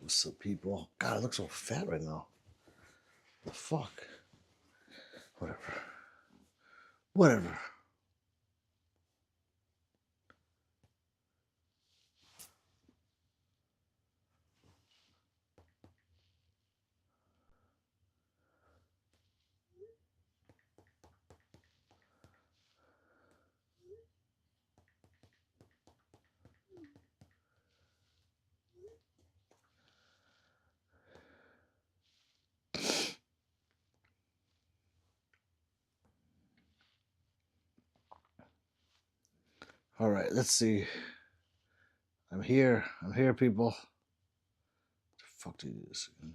What's up, people? God, I look so fat right now. The fuck? Whatever. Whatever. All right, let's see. I'm here. I'm here, people. What the fuck do you do this again?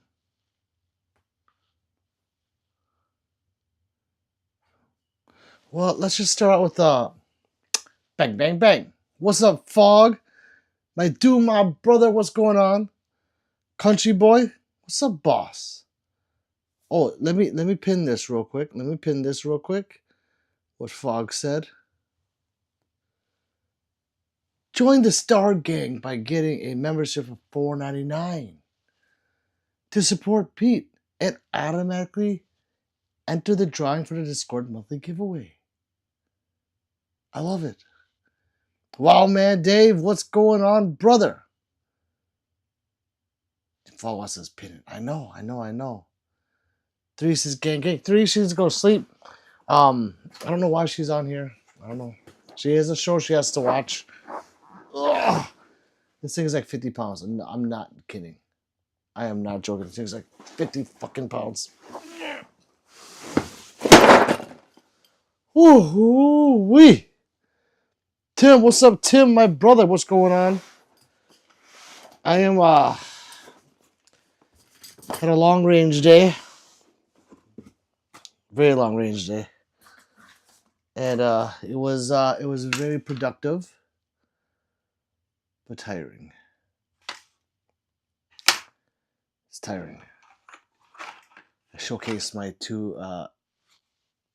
Well, let's just start out with bang, bang, bang. What's up, Fog? My dude, my brother, what's going on? Country boy, what's up, boss? Oh, let me pin this real quick. Let me pin this real quick. What Fog said. Join the Star Gang by getting a membership of $4.99 to support Pete and automatically enter the drawing for the Discord monthly giveaway. I love it. Wow, man, Dave, what's going on, brother? Follow us as pin it. I know. Three says gang. Three, she's go sleep. I don't know why she's on here. I don't know. She has a show she has to watch. Ugh. This thing is like 50 pounds. I'm not kidding. I am not joking. This thing's like 50 fucking pounds. Woo-hoo-wee. Tim, what's up, Tim, my brother? What's going on? I am had a long range day. Very long range day. And it was very productive, but tiring. It's tiring. I showcased my two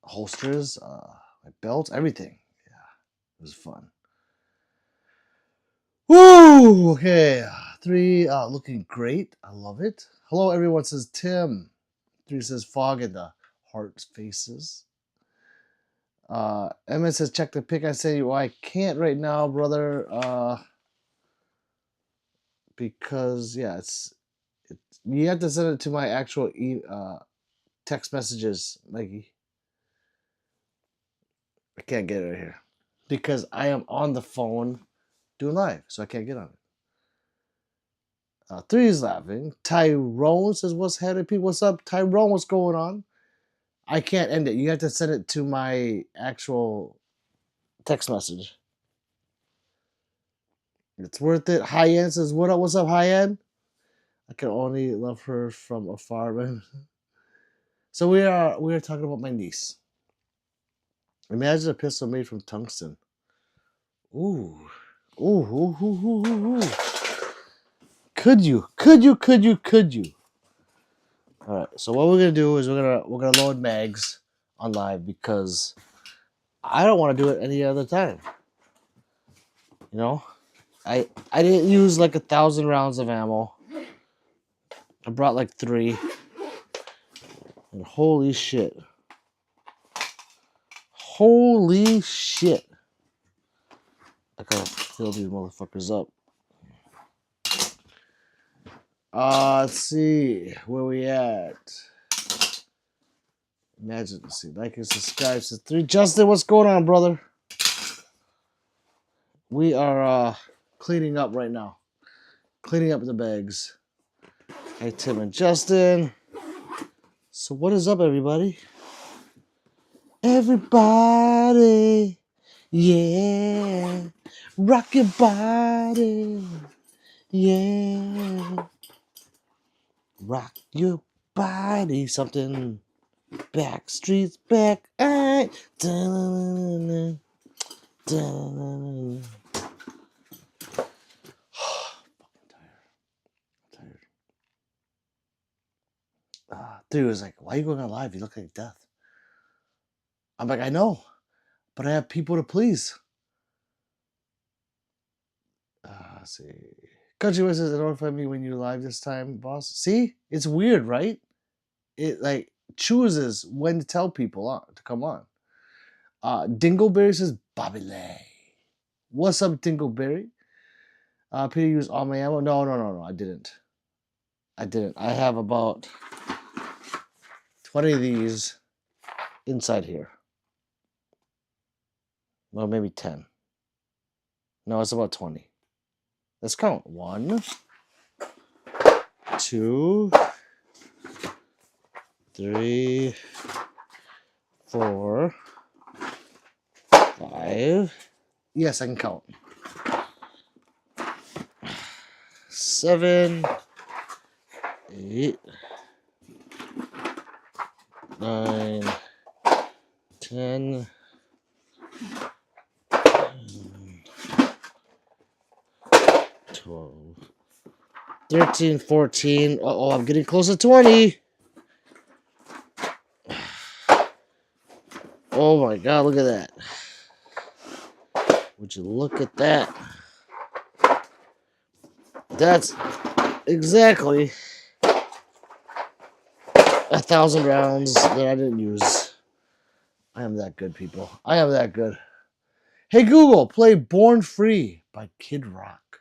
holsters, my belts, everything. Yeah, it was fun. Woo! Okay, three looking great. I love it. Hello, everyone, says Tim. Three says Fog in the heart faces. Emmett says check the pic. I say, well, I can't right now, brother. Because yeah, it's you have to send it to my actual text messages, Mikey. I can't get it right here because I am on the phone doing live, so I can't get on it. Three is laughing. Tyrone says, "What's happening, people? What's up, Tyrone? What's going on?" I can't end it. You have to send it to my actual text message. It's worth it. High End says, "What up? What's up, High End?" I can only love her from afar, man. So we are talking about my niece. Imagine a pistol made from tungsten. Ooh. Ooh. Could you? All right. So what we're gonna do is we're gonna load mags on live because I don't want to do it any other time. You know, I didn't use like 1,000 rounds of ammo. I brought like 3. And holy shit. Holy shit. I gotta fill these motherfuckers up. Let's see. Where we at? Imagine, let's see. Like and subscribe to 3. Justin, what's going on, brother? We are cleaning up right now. Cleaning up the bags. Hey, Tim and Justin. So what is up, everybody? Everybody, yeah, rock your body, yeah, rock your body. Something back streets back. Alright. Fucking tired. Dude was like, "Why are you going on live? You look like death." I'm like, "I know, but I have people to please." Let's see. Country Boy says, notify me when you're live this time, boss. See? It's weird, right? It like chooses when to tell people to come on. Dingleberry says, Bobby Lay. What's up, Dingleberry? Peter used all my ammo. No, I didn't. I have about 20 of these inside here. Well, maybe 10. No, it's about 20. Let's count. 1, 2, 3, 4, 5. Yes, I can count. 7, 8, 9, 10, 12, 13, 14. Uh-oh, I'm getting close to 20. Oh my God, look at that. Would you look at that? That's exactly 1,000 rounds that I didn't use. I am that good, people. I am that good. Hey Google, play Born Free by Kid Rock.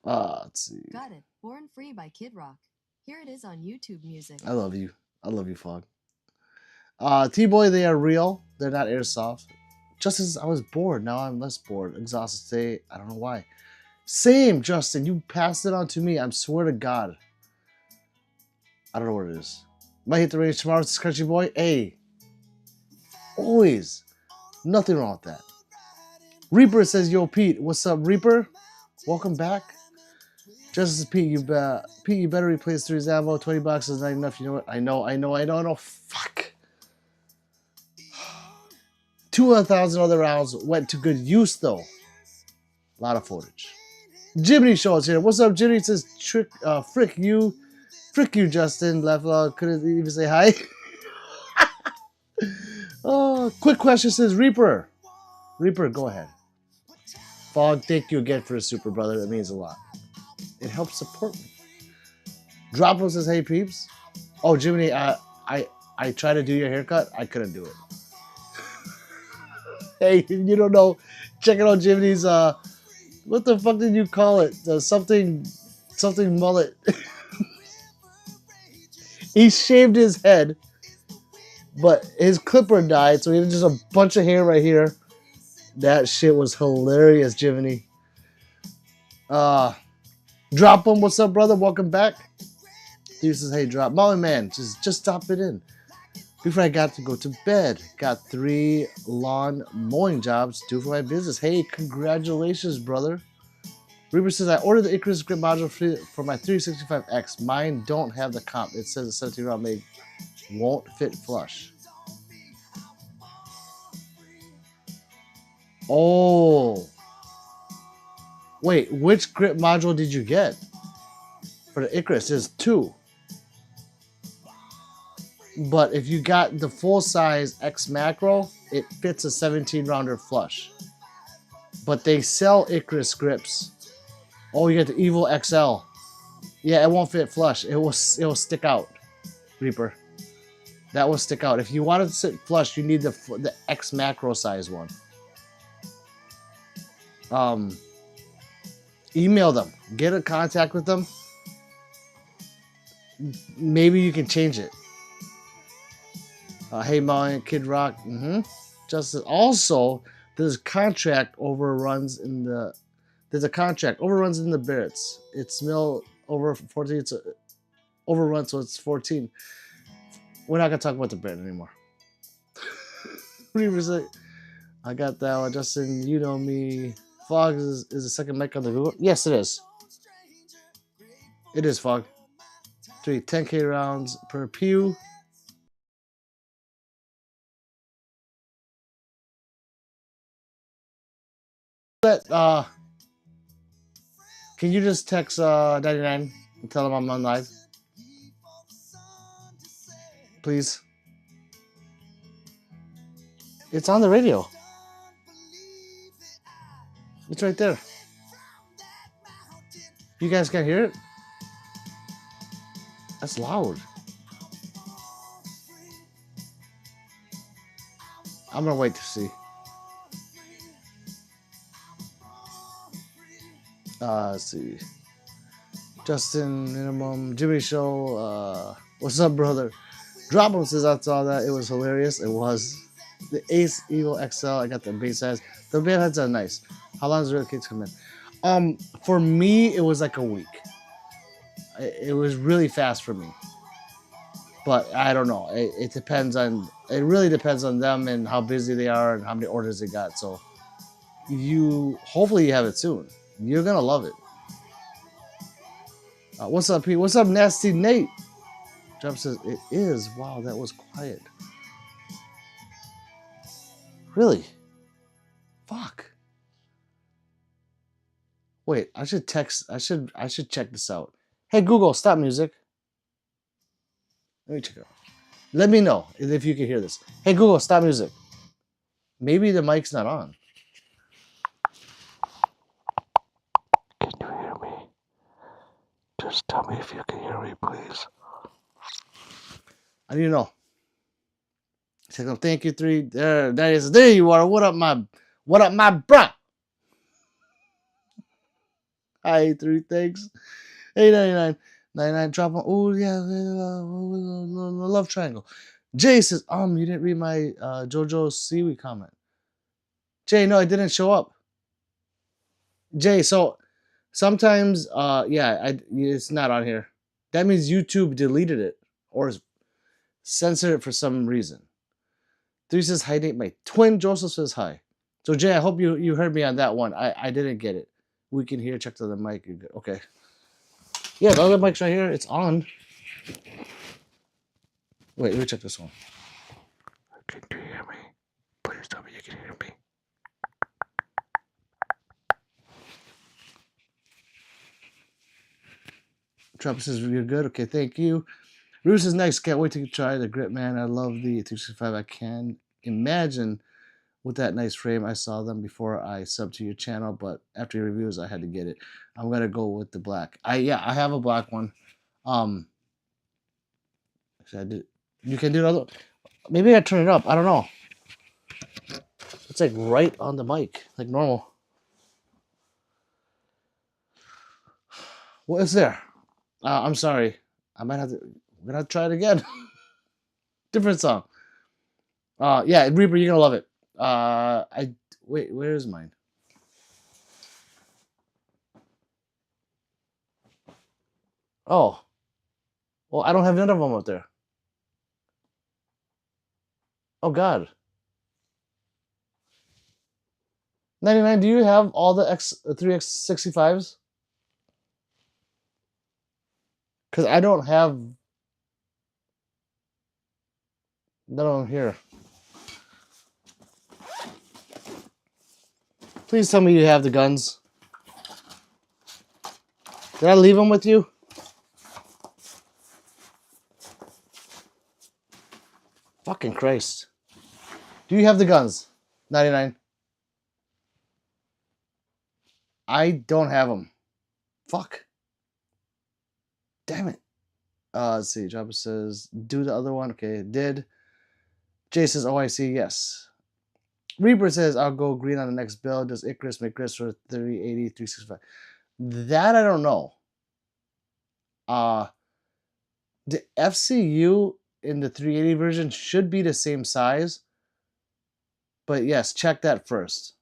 Let's see. Got it. Born Free by Kid Rock. Here it is on YouTube Music. I love you. I love you, Fog. T-Boy, they are real. They're not airsoft. Just as I was bored, now I'm less bored. Exhausted state. I don't know why. Same, Justin. You passed it on to me. I swear to God. I don't know what it is. Might hit the range tomorrow. It's Country Boy. Hey. Always. Nothing wrong with that. Reaper says, yo, Pete. What's up, Reaper? Welcome back. Justice Pete, you better replace 3's ammo. $20 is not enough. You know what? I know. Fuck. 2,000 other rounds went to good use, though. A lot of footage. Jiminy Shows here. What's up, Jiminy? Says, frick you, Justin. Left couldn't even say hi. Oh, quick question says, Reaper, go ahead. Fog, thank you again for the super, brother. That means a lot. It helps support me. Droplo says, hey, peeps. Oh, Jiminy, I tried to do your haircut. I couldn't do it. Hey, you don't know. Check it out, Jiminy's, what the fuck did you call it? Something mullet. He shaved his head, but his clipper died, so he had just a bunch of hair right here. That shit was hilarious, Jiminy. Drop him. What's up, brother? Welcome back. He says, hey, Drop. Molly Man, just stop it in. Before I got to go to bed. Got 3 lawn mowing jobs to do for my business. Hey, congratulations, brother. Reaper says, I ordered the Icarus grip module for my 365X. Mine don't have the comp. It says the 17 round mag won't fit flush. Oh. Wait, which grip module did you get? For the Icarus, there's 2. But if you got the full size X macro, it fits a 17 rounder flush. But they sell Icarus grips. Oh, you get the Evo XL. Yeah, it won't fit flush. It will stick out, Reaper. That will stick out. If you want it to sit flush, you need the X macro size one. Email them. Get in contact with them. Maybe you can change it. Hey, Molly, Kid Rock. Justice. Also, there's contract overruns in the. There's a contract overruns in the Barretts. It's mill over 14. It's overrun, so it's 14. We're not gonna talk about the Barrett anymore. I got that one, Justin. You know me. Fog is the second mic on the Google. Yes, it is. It is, Fog. 10K rounds per pew. Can you just text 99 and tell them I'm on live? Please. It's on the radio. It's right there. You guys can't hear it? That's loud. I'm gonna wait to see. Let's see. Justin, Minimum, Jimmy Show, what's up, brother? Drop 'em says I saw that. It was hilarious. It was. The Ace Eagle XL, I got the base size. The band heads are nice. How long does the kids come in? For me, it was like a week. It was really fast for me. But I don't know. It depends on. It really depends on them and how busy they are and how many orders they got. So hopefully you have it soon. You're gonna love it. What's up, Pete? What's up, Nasty Nate? Jeff says it is. Wow, that was quiet. Really? Fuck. Wait, I should check this out. Hey Google, stop music. Let me check it out. Let me know if you can hear this. Hey Google, stop music. Maybe the mic's not on. Can you hear me? Just tell me if you can hear me, please. I need to know. Thank you, 3. There you are. What up, my bruh? Hi, 3, thanks. 899. 99 drop on. Oh yeah, love triangle. Jay says, you didn't read my JoJo Seaweed comment. Jay, no, it didn't show up. Jay, so sometimes it's not on here. That means YouTube deleted it or censored it for some reason. 3 says hi, Nate. My twin Joseph says hi. So Jay, I hope you heard me on that one. I didn't get it. We can hear. Check to the mic. Okay. Yeah, the other mic's right here. It's on. Wait, let me check this one. Can you hear me? Please tell me you can hear me. Trump says you're good. Okay, thank you. Roos is next. Can't wait to try the Grip Man. I love the 265. I can imagine with that nice frame. I saw them before I subbed to your channel, but after your reviews, I had to get it. I'm gonna go with the black. I have a black one. I did. You can do another. Maybe I turn it up. I don't know. It's like right on the mic, like normal. What is there? I'm sorry. I might have to. I'm gonna try it again. Different song. Yeah, Reaper, you're gonna love it. Wait. Where is mine? Oh, well, I don't have none of them up there. Oh God. 99. Do you have all the 3x65s? Because I don't have none of them here. Please tell me you have the guns. Did I leave them with you? Fucking Christ. Do you have the guns? 99. I don't have them. Fuck. Damn it. Let's see. Jabba says, do the other one. Okay, did. Jay says, oh, I see. Yes. Reaper says, I'll go green on the next build. Does Icarus make Chris for 380, 365? That I don't know. The FCU in the 380 version should be the same size. But yes, check that first.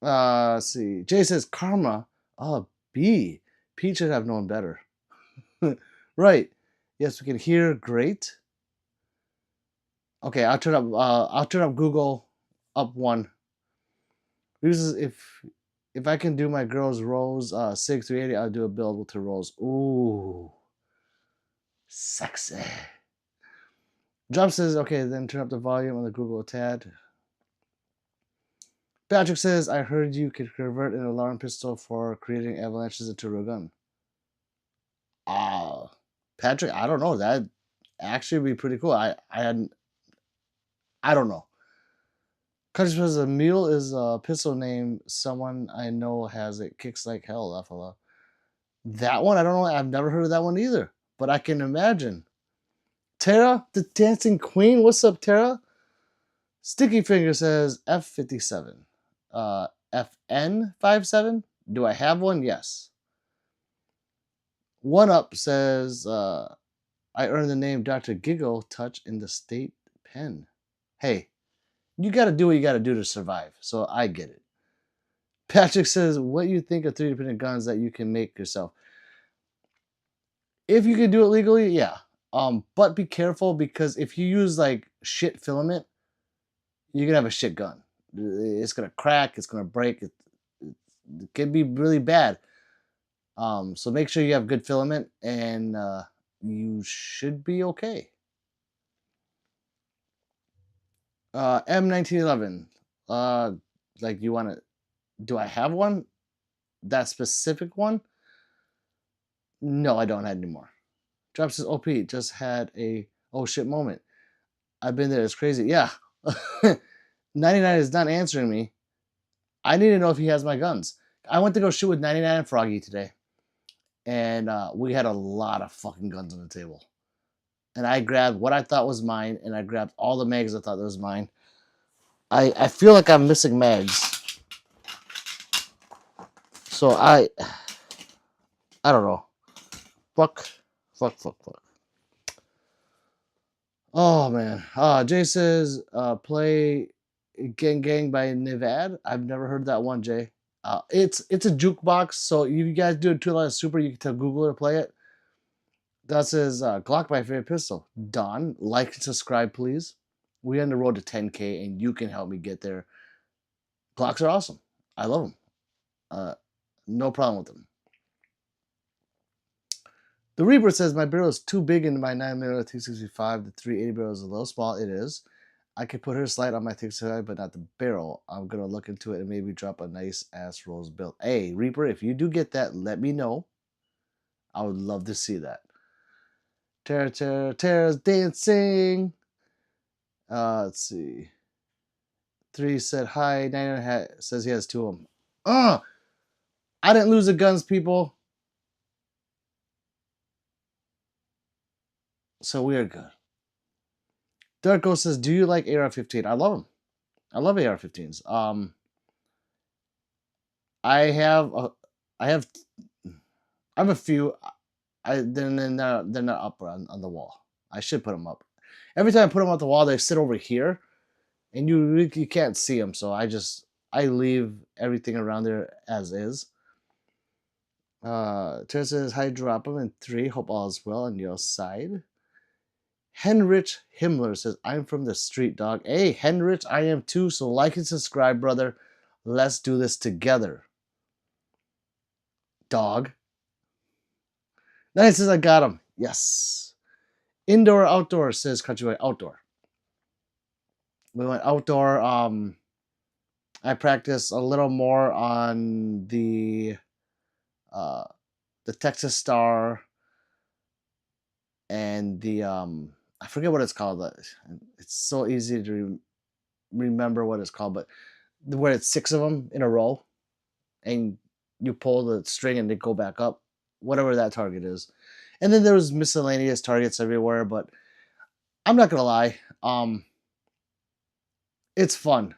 Let's see. Jay says, Karma. Oh, B. Pete should have known better. Right. Yes, we can hear great. Okay, I'll turn up Google up 1. If I can do my girls rows 6 380, I'll do a build with her rows. Ooh. Sexy. Drop says, okay, then turn up the volume on the Google a tad. Patrick says, I heard you could convert an alarm pistol for creating avalanches into a gun. Patrick, I don't know. That actually would be pretty cool. I don't know. Country says a mule is a pistol name. Someone I know has it. Kicks like hell, Buffalo. That one, I don't know. I've never heard of that one either. But I can imagine. Tara, the Dancing Queen. What's up, Tara? Sticky Finger says F57. FN57. Do I have one? Yes. One Up says I earned the name Dr. Giggle Touch in the state pen. Hey, you got to do what you got to do to survive. So I get it. Patrick says, what do you think of 3D printed guns that you can make yourself? If you can do it legally, yeah. But be careful because if you use like shit filament, you're gonna have a shit gun. It's gonna crack. It's gonna break. It can be really bad. So make sure you have good filament, and you should be okay. M1911. Like you want to? Do I have one? That specific one? No, I don't have anymore. Drop says OP just had a oh shit moment. I've been there. It's crazy. Yeah. 99 is not answering me. I need to know if he has my guns. I went to go shoot with 99 and Froggy today. And we had a lot of fucking guns on the table. And I grabbed what I thought was mine, and I grabbed all the mags I thought was mine. I feel like I'm missing mags. So I don't know. Fuck. Oh man. Jay says play Gang Gang by Nevad. I've never heard that one, Jay. It's a jukebox, so you guys do a $2 super, you can tell Google to play it. That says Glock, my favorite pistol. Don, like and subscribe, please. We're on the road to 10K, and you can help me get there. Glocks are awesome. I love them. No problem with them. The Reaper says my barrel is too big in my 9mm 365. The 380 barrel is a little small. It is. I could put her slide on my 365, but not the barrel. I'm gonna look into it and maybe drop a nice ass rose build. Hey, Reaper, if you do get that, let me know. I would love to see that. Tara's dancing. Let's see. 3 said hi. 9 says he has 2 of them. I didn't lose the guns, people. So we are good. Dark Ghost says, do you like AR-15? I love them. I love AR-15s. I have a few. They're not up on the wall. I should put them up. Every time I put them on the wall, they sit over here, and you can't see them. So I leave everything around there as is. Teresa says, hi, drop them in 3. Hope all is well on your side. Henrich Himmler says, I'm from the street, dog. Hey, Henrich, I am too. So like and subscribe, brother. Let's do this together. Dog. Nice says, I got him. Yes. Indoor or outdoor, says Countryboy. Outdoor. We went outdoor. I practiced a little more on the Texas Star and the I forget what it's called. It's so easy to remember what it's called, but where it's 6 of them in a row, and you pull the string and they go back up, whatever that target is. And then there was miscellaneous targets everywhere, but I'm not gonna lie, it's fun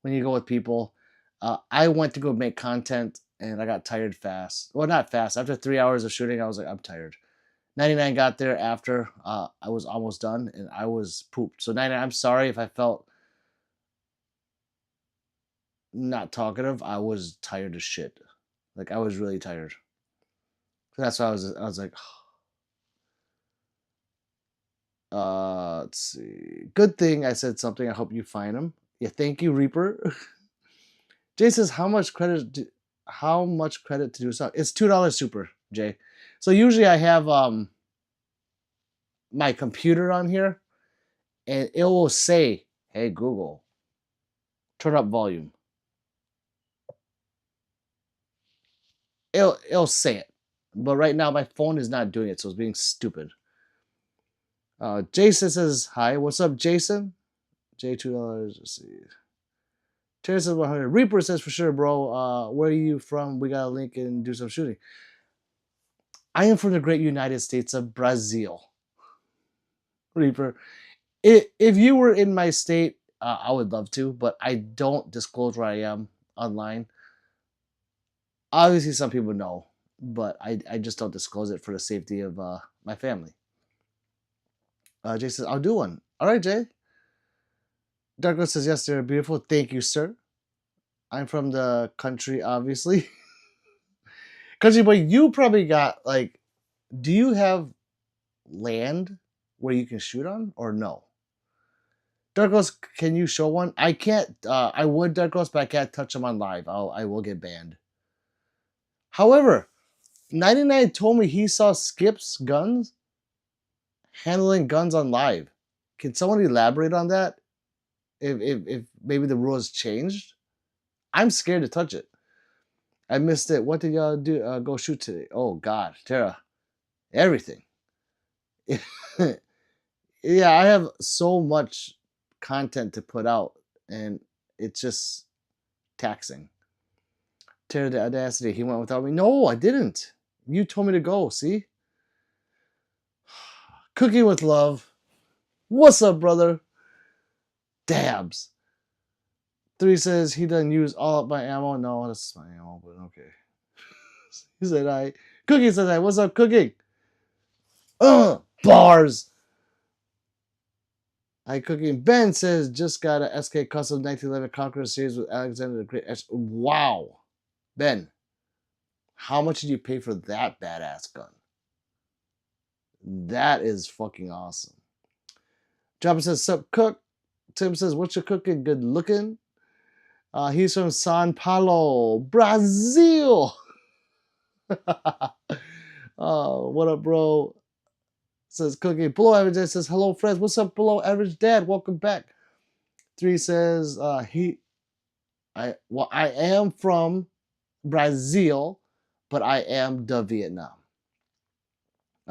when you go with people. I went to go make content and I got tired fast. Well, not fast. After 3 hours of shooting, I was like, I'm tired. 99 got there after I was almost done, and I was pooped. So 99, I'm sorry if I felt not talkative. I was tired as shit. Like I was really tired. So that's why I was like, let's see. Good thing I said something. I hope you find him. Yeah, thank you, Reaper. Jay says, how much credit to do something? It's $2 super, Jay. So usually I have my computer on here, and it will say, hey Google, turn up volume. It'll say it. But right now my phone is not doing it, so it's being stupid. Jason says hi. What's up, Jason? $2. Let's see. Terry says 100. Reaper says for sure, bro. Where are you from? We got a link and do some shooting. I am from the great United States of Brazil. Reaper. If you were in my state, I would love to, but I don't disclose where I am online. Obviously, some people know, but I just don't disclose it for the safety of my family. Jay says, I'll do one. All right, Jay. Darko says, yes, they're beautiful. Thank you, sir. I'm from the country, obviously. Country boy, you probably got, like, do you have land where you can shoot on or no? Darkos, can you show one? I can't. I would, Darkos, but I can't touch them on live. I will get banned. However, 99 told me he saw Skip's guns handling guns on live. Can someone elaborate on that? If maybe the rules changed? I'm scared to touch it. I missed it. What did y'all do? Go shoot today? Oh God, Tara, everything. Yeah, I have so much content to put out, and it's just taxing. Tara, the audacity. He went without me. No, I didn't. You told me to go. See, cooking with love. What's up, brother? Dabs. 3 says he doesn't use all of my ammo. No, that's my ammo, but okay. He said I. Cookie says I. What's up, Cookie? Bars. Hi, Cooking. Ben says just got a SK Custom 1911 Conqueror series with Alexander the Great. Wow, Ben, how much did you pay for that badass gun? That is fucking awesome. Jabba says, sup, cook. Tim says, what's your cooking? Good looking. He's from Sao Paulo, Brazil. What up, bro? Says Cookie. Below Average Dad says, hello, friends. What's up, Below Average Dad? Welcome back. 3 says, I am from Brazil, but I am the Vietnam.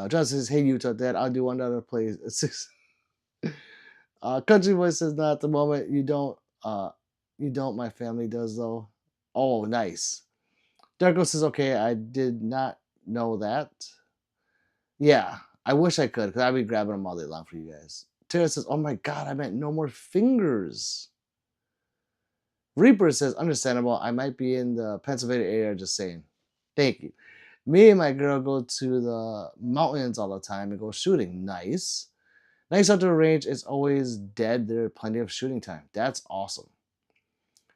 John says, hey, Utah Dad, I'll do one other place. 6. Country Boy says, not at the moment. You don't. My family does, though. Oh, nice. Darko says, okay, I did not know that. Yeah, I wish I could, because I'd be grabbing them all day long for you guys. Tara says, oh my God, I meant no more fingers. Reaper says, understandable. I might be in the Pennsylvania area, just saying. Thank you. Me and my girl go to the mountains all the time and go shooting. Nice. Nice outdoor range. It's always dead. There are plenty of shooting time. That's awesome.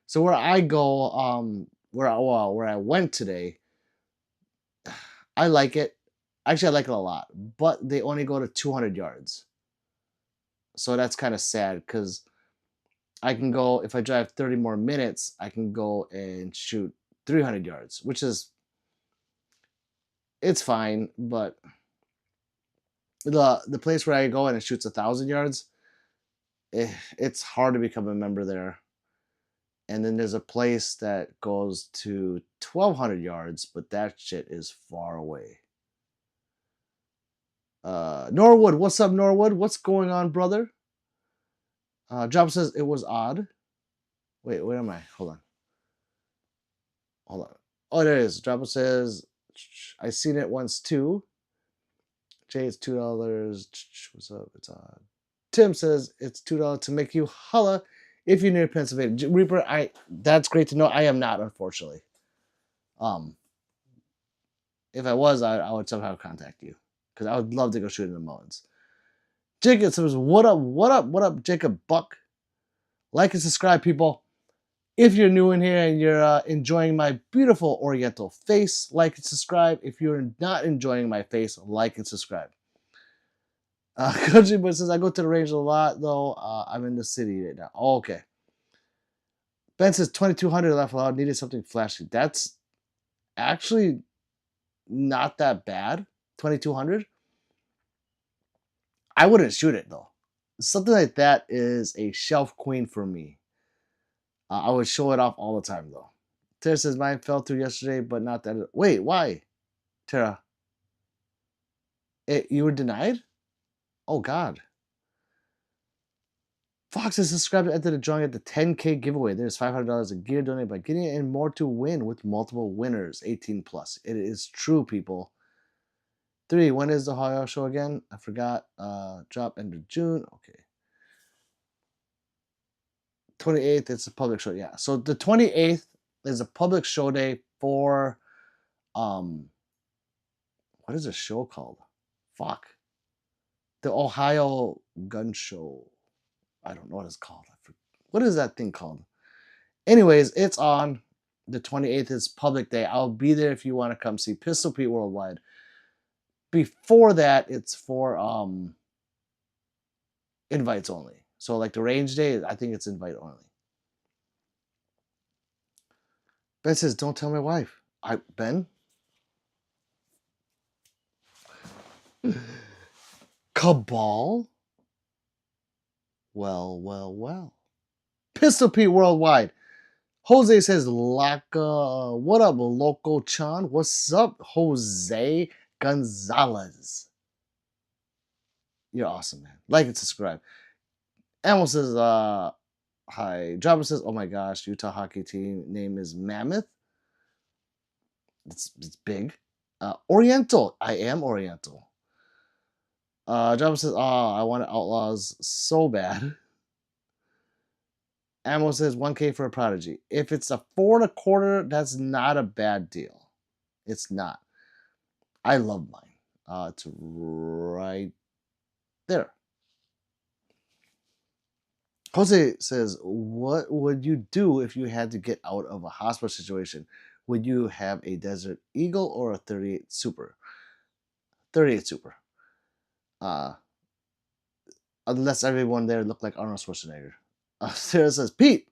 So where I go, where I went today, I like it. Actually, I like it a lot. But they only go to 200 yards. So that's kind of sad because I can go, if I drive 30 more minutes, I can go and shoot 300 yards, which is, it's fine, but the place where I go and it shoots 1,000 yards, it's hard to become a member there. And then there's a place that goes to 1,200 yards, but that shit is far away. Norwood, what's up, Norwood? What's going on, brother? Job says it was odd. Wait, where am I? Hold on. Oh, there it is. Job says I seen it once too. Jay, it's $2. What's up? It's odd. Tim says it's $2 to make you holla if you're near Pennsylvania. Reaper, that's great to know. I am not, unfortunately. If I was, I would somehow contact you because I would love to go shoot in the mountains. Jacob says, what up, Jacob Buck? Like and subscribe, people. If you're new in here and you're enjoying my beautiful Oriental face, like and subscribe. If you're not enjoying my face, like and subscribe. Country Boy says, I go to the range a lot, though. I'm in the city right now. Oh, okay. Ben says, 2,200 left allowed. Needed something flashy. That's actually not that bad. 2,200. I wouldn't shoot it, though. Something like that is a shelf queen for me. I would show it off all the time, though. Tara says, mine fell through yesterday, but not that. Wait, why? Tara. You were denied? Oh, God. Fox is subscribed to enter the drawing at the 10K giveaway. There's $500 of gear donated by getting it and more to win with multiple winners, 18 plus. It is true, people. 3, when is the Ohio show again? I forgot. Drop end of June. Okay. 28th, it's a public show. Yeah. So the 28th is a public show day for what is the show called? Fuck. The Ohio Gun Show. I don't know what it's called. What is that thing called? Anyways, it's on the 28th. Is public day. I'll be there if you want to come see Pistol Pete Worldwide. Before that, it's for invites only. So like the range day, I think it's invite only. Ben says, "Don't tell my wife." Ben? Cabal? Well. Pistol Pete Worldwide. Jose says, Laka, what up, Loco Chan? What's up, Jose Gonzalez? You're awesome, man. Like and subscribe. Emil says, hi. Dropper says, oh my gosh, Utah hockey team name is Mammoth. It's big. Oriental. I am Oriental. Dropper says, I want Outlaws so bad. Ammo says 1K for a Prodigy. If it's a 4.25, that's not a bad deal. It's not. I love mine. It's right there. Jose says, what would you do if you had to get out of a hospital situation? Would you have a Desert Eagle or a 38 Super? 38 Super. Unless everyone there looked like Arnold Schwarzenegger. Sarah says, Pete,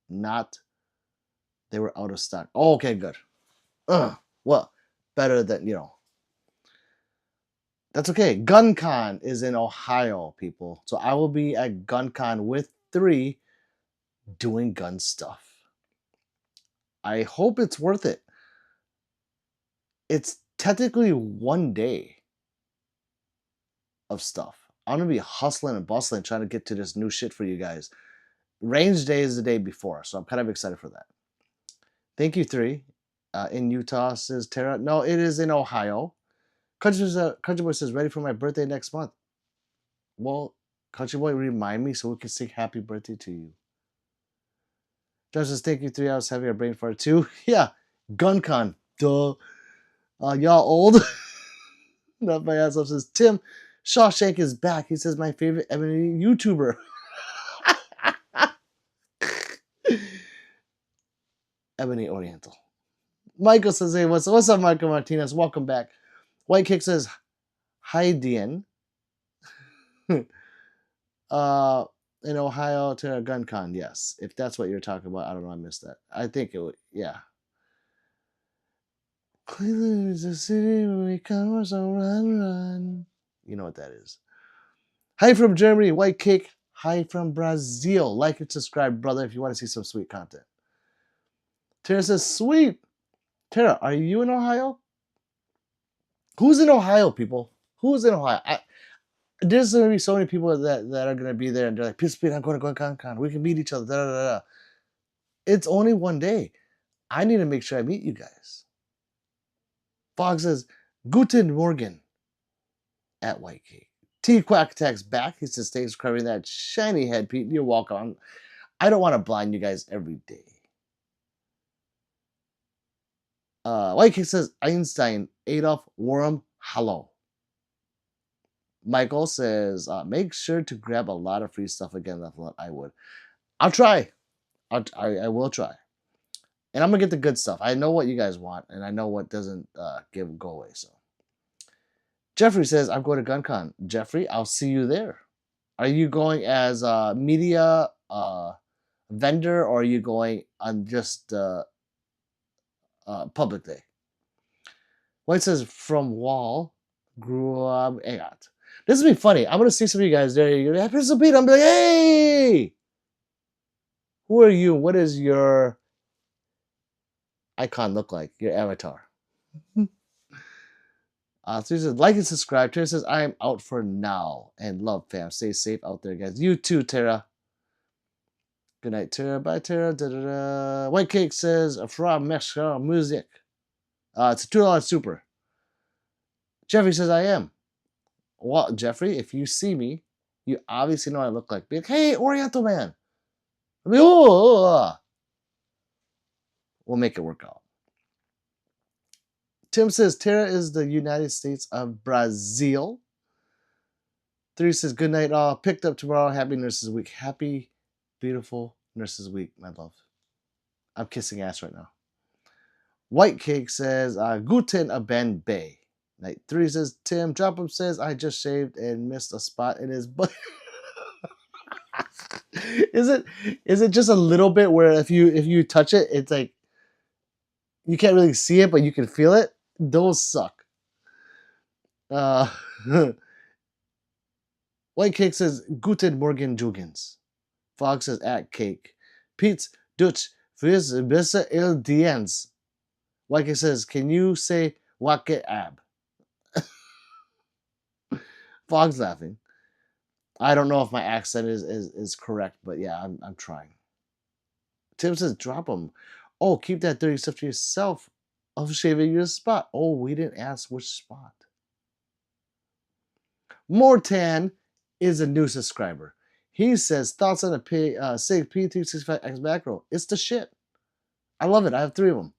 not. They were out of stock. Oh, okay, good. Well, better than, That's okay. GunCon is in Ohio, people. So I will be at GunCon with 3 doing gun stuff. I hope it's worth it. It's technically 1 day of stuff. I'm going to be hustling and bustling trying to get to this new shit for you guys. Range day is the day before, so I'm kind of excited for that. Thank you, 3. In Utah, says Tara. No, it is in Ohio. Country Boy says, ready for my birthday next month. Well, Country Boy, remind me so we can sing happy birthday to you. Josh says, thank you, 3 hours having a brain fart too. Yeah, GunCon. Duh. Y'all old? Not my ass up says, Tim, Shawshank is back. He says, my favorite Ebony YouTuber. Ebony Oriental. Michael says, hey, what's up, Michael Martinez? Welcome back. White Kick says, hi, Dian. In Ohio to a GunCon, yes. If that's what you're talking about, I don't know, I missed that. I think it would, yeah. Cleveland is a city where we come, so run. You know what that is. Hi from Germany, White Cake. Hi from Brazil. Like and subscribe, brother, if you want to see some sweet content. Tara says, sweet. Tara, are you in Ohio? Who's in Ohio, people? Who's in Ohio? There's going to be so many people that are going to be there, and they're like, Peace, I'm going to GunCon. We can meet each other. Da, da, da, da. It's only 1 day. I need to make sure I meet you guys. Fox says, Guten Morgen at White Cake. T Quack attacks back. He says, thanks for covering that shiny head, Pete. You're welcome. I don't want to blind you guys every day. White Cake says, Einstein, Adolf, Warham, hello. Michael says, make sure to grab a lot of free stuff again. I would. I'll try. I will try. And I'm going to get the good stuff. I know what you guys want, and I know what doesn't go away. So, Jeffrey says, I'm going to GunCon. Jeffrey, I'll see you there. Are you going as a media vendor, or are you going on just public day? White says, from Wall, grew up, this will be funny. I'm going to see some of you guys there. You're like, Pistol Pete. I'm like, hey! Who are you? What is your icon look like? Your avatar? So he says, like and subscribe. Tara says, I am out for now. And love, fam. Stay safe out there, guys. You too, Tara. Good night, Tara. Bye, Tara. Da-da-da. White Cake says, from Mexico music. It's a $2 super. Jeffrey says, I am. Well, Jeffrey, if you see me, you obviously know what I look like. Be like, hey, Oriental man. I'll be, oh. We'll make it work out. Tim says, Tara is the United States of Brazil. 3 says, good night, all. Picked up tomorrow. Happy Nurses Week. Happy, beautiful Nurses Week, my love. I'm kissing ass right now. White Cake says, Guten Abend Bay. Night 3 says, Tim. Drop 'em says, I just shaved and missed a spot in his butt. Is it just a little bit where if you touch it, it's like you can't really see it, but you can feel it? Those suck. White Cake says, Guten Morgen Jugens. Fox says, at Cake. Pete's Dutch fürs besser el diens. White Cake says, can you say wake ab? Fox laughing. I don't know if my accent is correct, but yeah, I'm trying. Tim says, drop them. Oh, keep that dirty stuff to yourself. Of shaving your spot. Oh, we didn't ask which spot. Mortan is a new subscriber. He says, thoughts on a SIG P365X macro. It's the shit. I love it. I have 3 of them.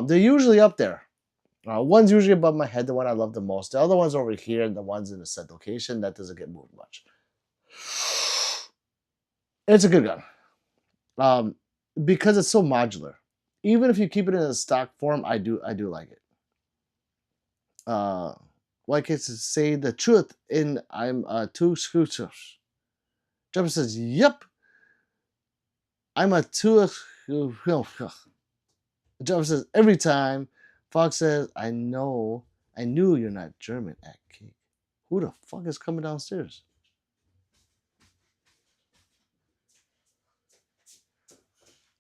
They're usually up there. One's usually above my head, the one I love the most. The other one's over here, and the one's in a set location. That doesn't get moved much. It's a good gun. Because it's so modular. Even if you keep it in a stock form, I do like it. White Cake says, say the truth in I'm two scooters. Jumper says, yep. I'm a two. Jumper says, every time. Fox says, I knew you're not German at Cake. Who the fuck is coming downstairs?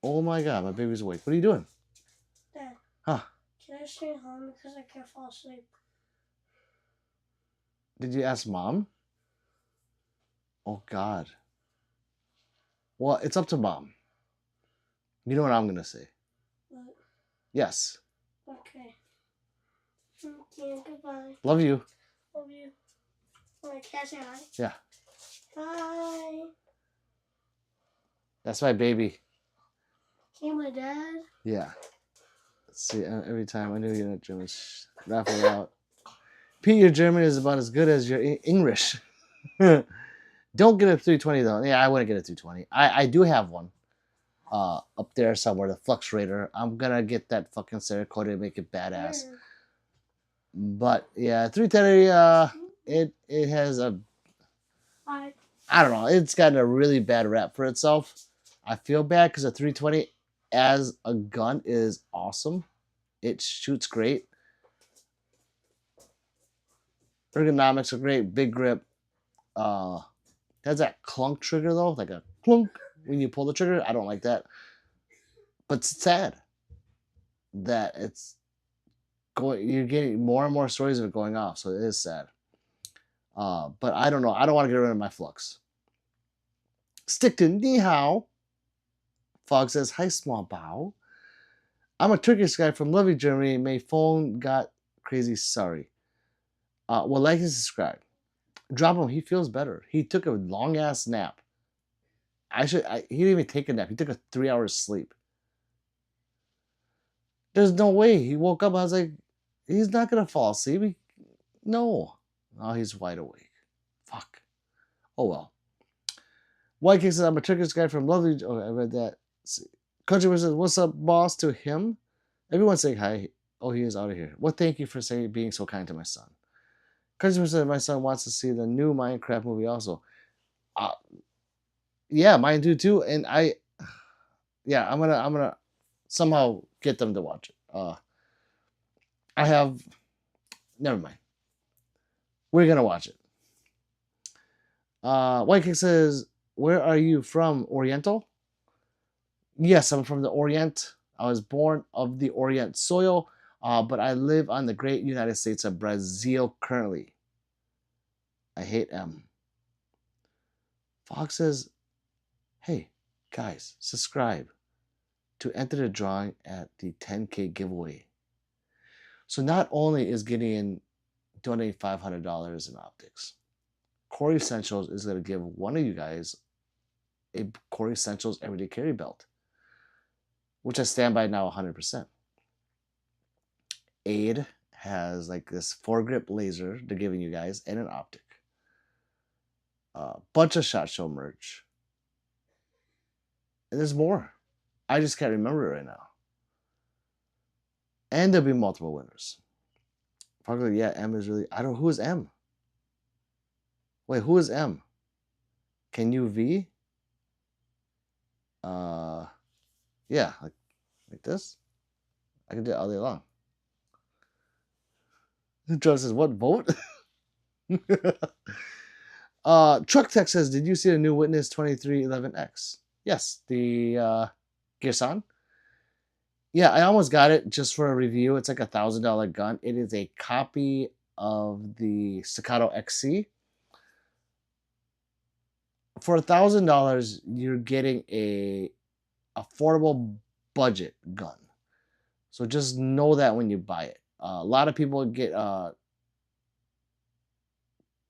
Oh my god, my baby's awake. What are you doing? Dad. Huh? Can I stay home because I can't fall asleep? Did you ask Mom? Oh god. Well, it's up to Mom. You know what I'm gonna say? What? Yes. Okay. Okay, goodbye. Love you. Love you. Wait, can I say hi? Yeah. Hi. That's my baby. Okay, my dad. Yeah. Let's see, every time I knew you're not German. Laugh it out. Pete, your German is about as good as your English. Don't get a 320 though. Yeah, I wouldn't get a 320. I do have one. Up there somewhere, the Flux Raider. I'm gonna get that fucking Cerakote and make it badass. Where? But yeah, 330, it has a, Hi. I don't know, it's gotten a really bad rap for itself. I feel bad because a 320 as a gun is awesome. It shoots great. Ergonomics are great, big grip. Has that clunk trigger though, like a clunk when you pull the trigger. I don't like that. But it's sad that it's going. You're getting more and more stories of it going off, so it is sad. But I don't know. I don't want to get rid of my Flux. Stick to Ni Hao. Fog says, hi, small bow. I'm a Turkish guy from lovely Germany. My phone got crazy. Sorry. Well, like and subscribe. Drop him. He feels better. He took a long ass nap. He didn't even take a nap. He took a 3 hours sleep. There's no way. He woke up. I was like, he's not gonna fall asleep. No. Oh, he's wide awake. Fuck. Oh well. White King says, I'm a Turkish guy from lovely. Oh, I read that. Countryman says, what's up, boss, to him? Everyone's saying hi. Oh, he is out of here. Well, thank you for being so kind to my son. Countryman says, my son wants to see the new Minecraft movie also. Yeah, mine do too. And I'm gonna somehow get them to watch it. Never mind. We're gonna watch it. White King says, where are you from? Oriental? Yes, I'm from the Orient. I was born of the Orient soil, but I live on the great United States of Brazil currently. I hate M. Fox says, hey, Guys, subscribe to enter the drawing at the 10K giveaway. So not only is Gideon donating $500 in optics, Core Essentials is going to give one of you guys a Core Essentials Everyday Carry Belt, which I stand by now 100%. Aid has like this foregrip laser they're giving you guys and an optic. A bunch of SHOT Show merch. And there's more. I just can't remember it right now. And there'll be multiple winners. Probably, yeah, M is really... I don't... Who is M? Wait, who is M? Can you V? Yeah, like this. I can do it all day long. Joe says, what vote? Truck Tech says, did you see the new Witness 2311X? Yes, the Girsan. Yeah, I almost got it just for a review. It's like a $1,000 gun. It is a copy of the Staccato XC. For $1,000, you're getting a affordable budget gun. So just know that when you buy it. A lot of people get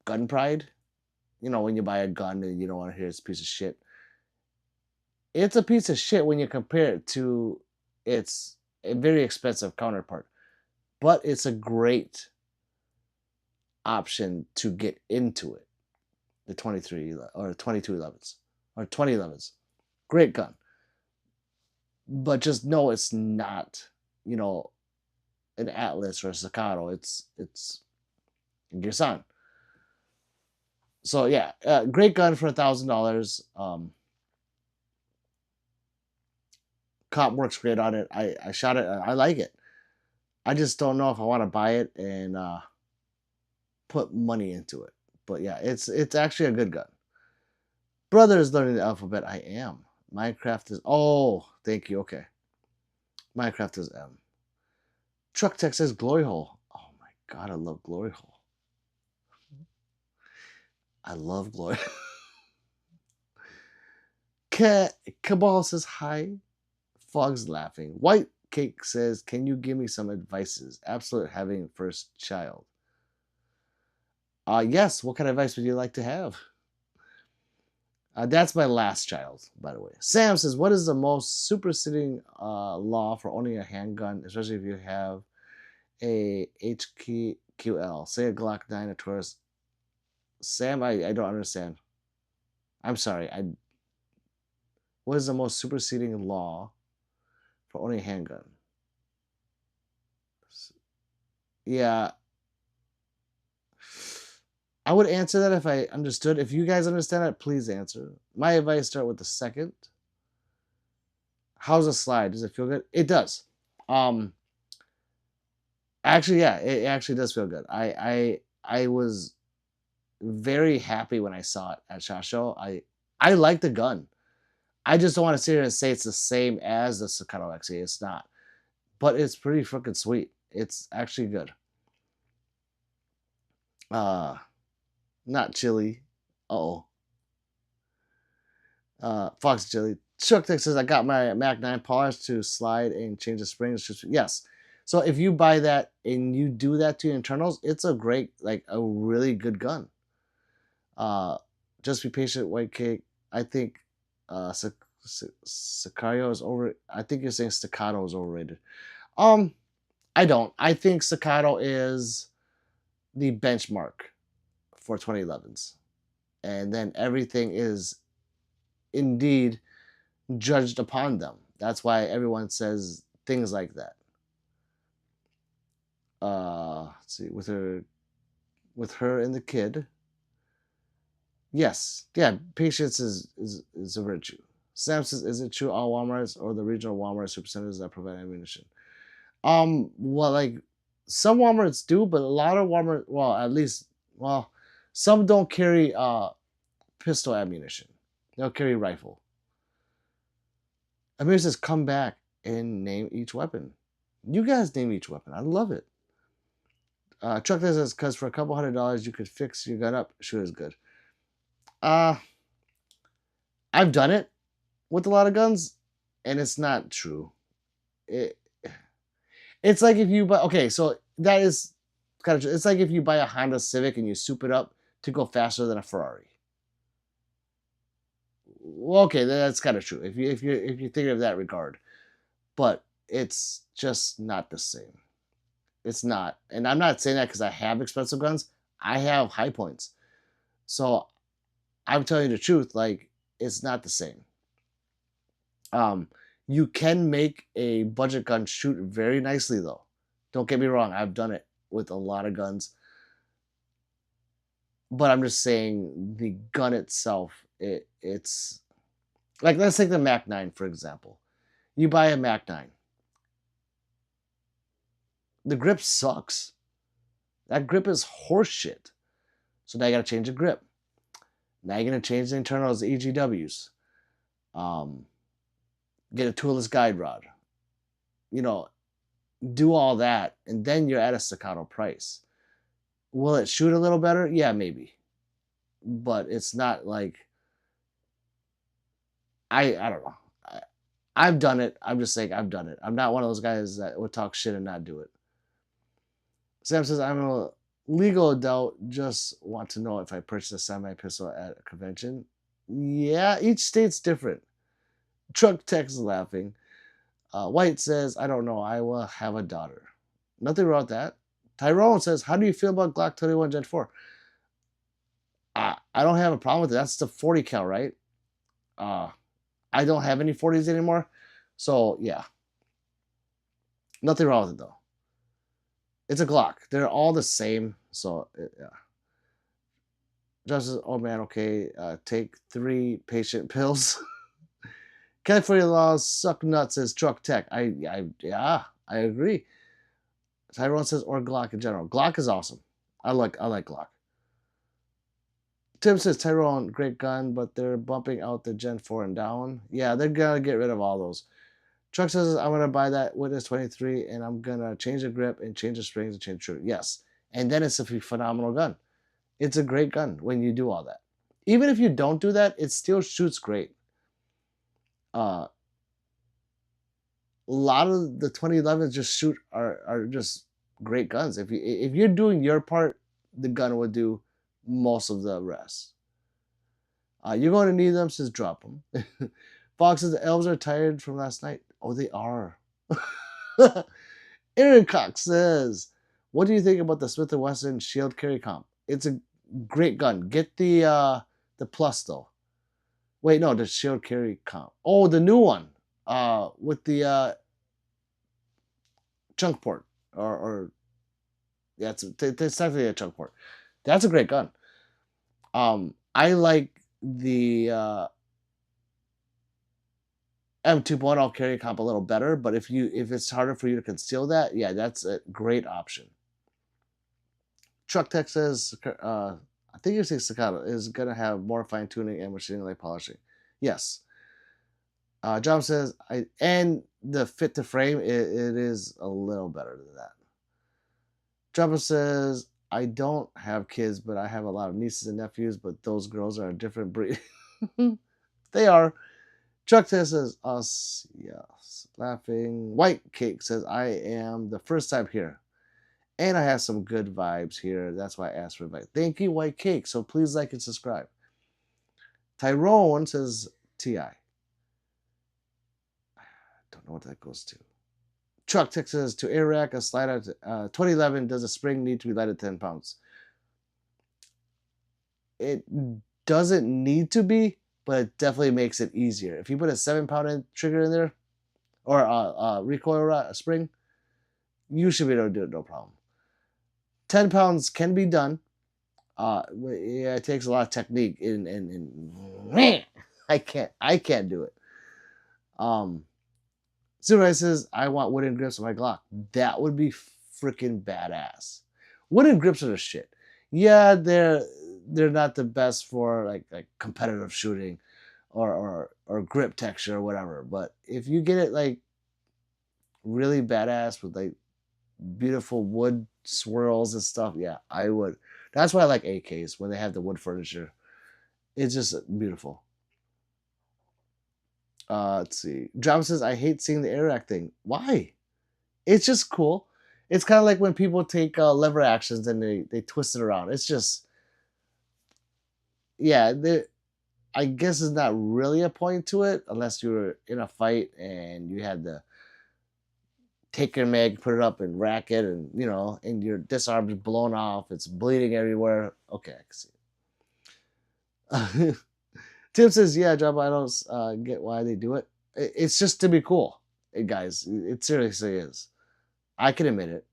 gun pride. You know, when you buy a gun and you don't want to hear it's a piece of shit. It's a piece of shit when you compare it to its a very expensive counterpart. But it's a great option to get into it. The 23 or 2211s or 2011s. Great gun. But just know it's not, you know, an Atlas or a Staccato. It's Girsan. So yeah, great gun for $1,000. Cop works great on it. I shot it. I like it. I just don't know if I want to buy it and put money into it. But yeah, it's actually a good gun. Brother is learning the alphabet. I am. Minecraft is... Oh, thank you. Okay. Minecraft is M. Truck Tech says Glory Hole. Oh my God, I love Glory Hole. I love Glory. Cabal says hi. Fog's laughing. White Cake says, can you give me some advices? Absolute having first child. Yes. What kind of advice would you like to have? That's my last child, by the way. Sam says, what is the most superseding law for owning a handgun, especially if you have a HQL, say a Glock 9, a Taurus? Sam, I don't understand. I'm sorry. What is the most superseding law for owning a handgun? Yeah. I would answer that if I understood. If you guys understand it, please answer. My advice, start with the second. How's the slide? Does it feel good? It does. Actually, yeah, it actually does feel good. I was very happy when I saw it at SHOT Show. I like the gun. I just don't want to sit here and say it's the same as the Staccato XE. It's not. But it's pretty freaking sweet. It's actually good. Not chili. Uh-oh. Fox Chili. Chuck Tech says, I got my Mac 9 polished to slide and change the springs. Yes. So if you buy that and you do that to your internals, it's a great, like a really good gun. Just be patient, White Cake. I think Sicario is over. I think you're saying Staccato is overrated. I don't. I think Staccato is the benchmark for 2011s. And then everything is indeed judged upon them. That's why everyone says things like that. Let's see, with her and the kid. Yes, yeah, patience is a virtue. Sam says, is it true all Walmarts or the regional Walmart supercenters that provide ammunition? Well, like some Walmarts do, but a lot of Walmart, some don't carry pistol ammunition. They'll carry rifle. Amir says, come back and name each weapon. You guys name each weapon. I love it. Chuck says, because for a couple $100 you could fix your gun up. Sure is good. I've done it. with a lot of guns, and it's not true. It, it's like if you buy, okay, so that is kind of true. It's like if you buy a Honda Civic and you soup it up to go faster than a Ferrari. Well, okay, that's kind of true if you think of that regard, but it's just not the same. It's not, and I'm not saying that because I have expensive guns. I have high points, so I'm telling you the truth. Like, it's not the same. Um, you can make a budget gun shoot very nicely, though. Don't get me wrong. I've done it with a lot of guns, but I'm just saying the gun itself. It's like, let's take the Mac 9 for example. You buy a Mac 9. The grip sucks. That grip is horseshit. So now you got to change the grip. Now you're going to change the internals, the EGWs. Get a toolless guide rod. You know, do all that, and then you're at a staccato price. Will it shoot a little better? Yeah, maybe. But it's not like, I don't know. I've done it. I'm just saying I've done it. I'm not one of those guys that would talk shit and not do it. Sam says, I'm a legal adult, just want to know if I purchase a semi-pistol at a convention. Yeah, each state's different. Truck Tex is laughing. White says, I don't know, I will have a daughter. Nothing wrong with that. Tyrone says, how do you feel about Glock 21 Gen 4? I don't have a problem with it. That's the 40 cal, right? I don't have any 40s anymore. So, yeah. Nothing wrong with it, though. It's a Glock. They're all the same. So, yeah. Josh says, oh man, okay. Take 3 patient pills. California laws suck nuts, says Truck Tech. Yeah, I agree. Tyrone says, or Glock in general. Glock is awesome. I like Glock. Tim says, Tyrone, great gun, but they're bumping out the Gen 4 and down. Yeah, they're gonna get rid of all those. Truck says, I'm gonna buy that Witness 23 and I'm gonna change the grip and change the springs and change the trigger. Yes. And then it's a phenomenal gun. It's a great gun when you do all that. Even if you don't do that, it still shoots great. A lot of the 2011s just shoot are just great guns. If you're doing your part, the gun will do most of the rest. You're going to need them, says drop them. Fox says the elves are tired from last night. Oh, they are. Aaron Cox says, what do you think about the Smith & Wesson Shield Carry Comp? It's a great gun. Get the Plus though. Wait, no, the Shield Carry Comp. Oh, the new one. With the chunk port, or yeah, it's technically a chunk port. That's a great gun. I like the M2.0 carry comp a little better, but if it's harder for you to conceal that, yeah, that's a great option. Truck Tech says, I think you're saying Staccato is gonna have more fine tuning and machining like polishing. Yes. John says, and the fit to frame, it is a little better than that. Jumper says, I don't have kids, but I have a lot of nieces and nephews, but those girls are a different breed. They are. Chuck says, us, yes. Laughing. White Cake says, I am the first time here. And I have some good vibes here. That's why I asked for invite. Thank you, White Cake. So please like and subscribe. Tyrone says, T.I. Don't know what that goes to. Truck Texas to Iraq, a slide out 2011. Does a spring need to be lighted 10 pounds? It doesn't need to be, but it definitely makes it easier. If you put a 7-pound trigger in there, or a recoil spring, you should be able to do it no problem. 10 pounds can be done. Yeah, it takes a lot of technique. I can't do it. Zero says, I want wooden grips on my Glock. That would be freaking badass. Wooden grips are the shit. Yeah, they're not the best for like competitive shooting or grip texture or whatever. But if you get it like really badass with like beautiful wood swirls and stuff, yeah, I would. That's why I like AKs when they have the wood furniture. It's just beautiful. Let's see. Drama says, I hate seeing the air rack thing. Why? It's just cool. It's kind of like when people take lever actions and they twist it around. It's just, yeah, I guess it's not really a point to it unless you were in a fight and you had to take your mag, put it up and rack it, and and your disarm is blown off, it's bleeding everywhere. Okay, I can see it. Tim says, "Yeah, Job. I don't get why they do it. It's just to be cool, guys. It seriously is. I can admit it."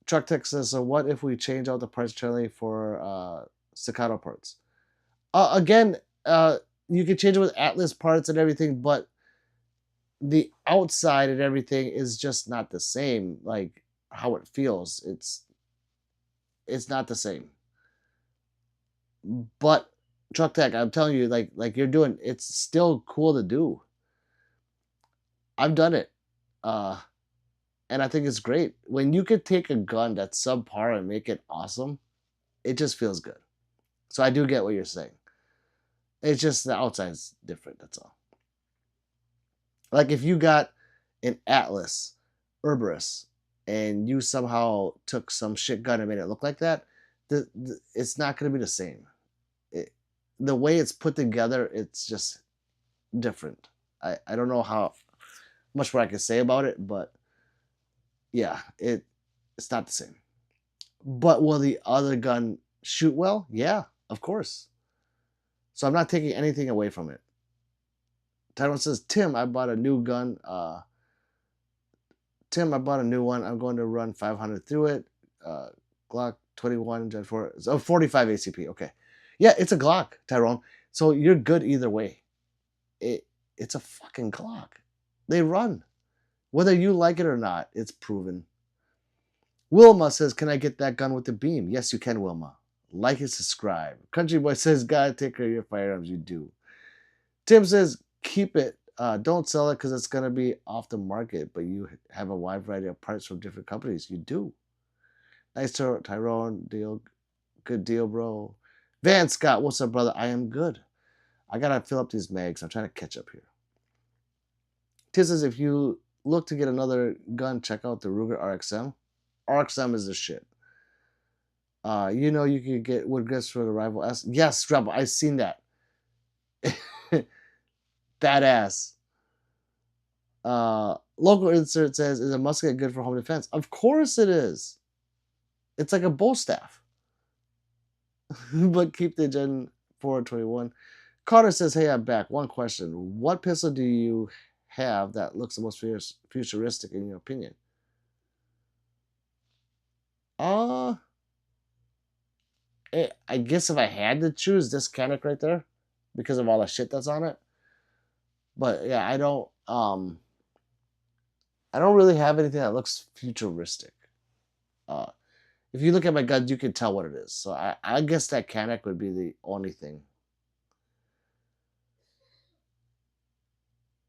Truck Tech says, "So what if we change out the parts internally for staccato parts?" Again, you can change it with Atlas parts and everything, but the outside and everything is just not the same. Like how it feels, it's not the same. But Truck Tech, I'm telling you, like you're doing, it's still cool to do. I've done it, uh, and I think it's great when you could take a gun that's subpar and make it awesome. It just feels good. So I do get what you're saying. It's just the outside's different. That's all. Like if you got an Atlas Herberus and you somehow took some shit gun and made it look like that, it's not going to be the same. The way it's put together, it's just different. I don't know how much more I can say about it, but yeah, it's not the same. But will the other gun shoot well? Yeah, of course. So I'm not taking anything away from it. Tyrone says, Tim, I bought a new gun. Tim, I bought a new one. I'm going to run 500 through it. Glock 21 Gen 4. Oh, 45 ACP. Okay. Yeah, it's a Glock, Tyrone. So you're good either way. It's a fucking Glock. They run. Whether you like it or not, it's proven. Wilma says, can I get that gun with the beam? Yes, you can, Wilma. Like and subscribe. Country Boy says, gotta take care of your firearms. You do. Tim says, keep it. Don't sell it because it's going to be off the market, but you have a wide variety of parts from different companies. You do. Nice, Tyrone. Deal. Good deal, bro. Van Scott, what's up, brother? I am good. I got to fill up these mags. I'm trying to catch up here. Tim says, if you look to get another gun, check out the Ruger RXM. RXM is the shit. You can get wood grips for the Rival S. Yes, Rebel, I've seen that. Badass. Local insert says, is a musket good for home defense? Of course it is. It's like a bow staff. But keep the Gen 421. Carter says, hey, I'm back. One question. What pistol do you have that looks the most futuristic in your opinion? I guess if I had to choose, this Canik right there, because of all the shit that's on it. But yeah, I don't really have anything that looks futuristic. If you look at my guns, you can tell what it is. So I guess that Canik would be the only thing.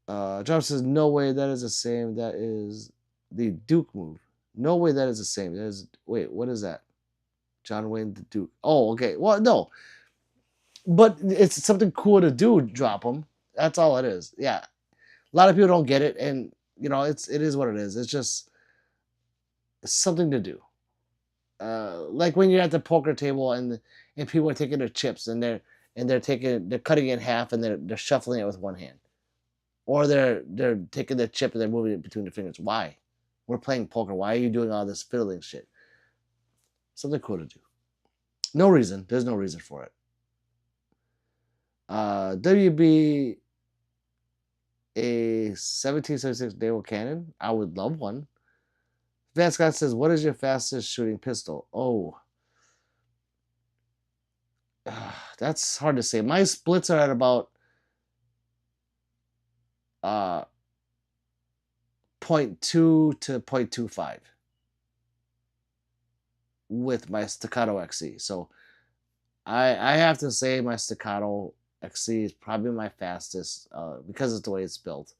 John says, no way that is the same. That is the Duke move. No way that is the same. That is, wait, what is that? John Wayne the Duke. Oh, okay. Well, no. But it's something cool to do, drop them. That's all it is. Yeah. A lot of people don't get it, and it is what it is. It's just something to do. Like when you're at the poker table and people are taking their chips and they're cutting it in half and they're shuffling it with one hand. Or they're taking their chip and they're moving it between their fingers. Why? We're playing poker. Why are you doing all this fiddling shit? Something cool to do. No reason. There's no reason for it. WB a 1776 naval cannon. I would love one. Van Scott says, what is your fastest shooting pistol? Oh. That's hard to say. My splits are at about 0.2 to 0.25 with my Staccato XC. So I have to say my Staccato XC is probably my fastest because of the way it's built.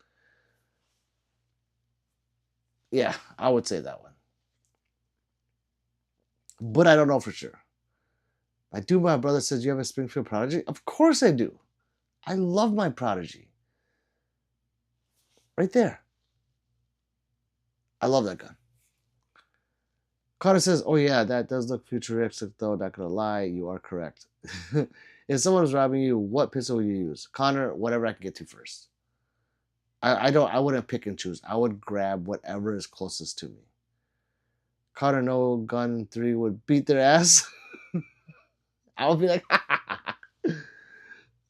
Yeah, I would say that one. But I don't know for sure. I do. My brother says, you have a Springfield Prodigy? Of course I do. I love my Prodigy. Right there. I love that gun. Connor says, "Oh yeah, that does look futuristic, though. Not gonna lie, you are correct. If someone was robbing you, what pistol would you use, Connor? Whatever I can get to first. I wouldn't pick and choose. I would grab whatever is closest to me. Connor, no gun 3 would beat their ass. I would be like,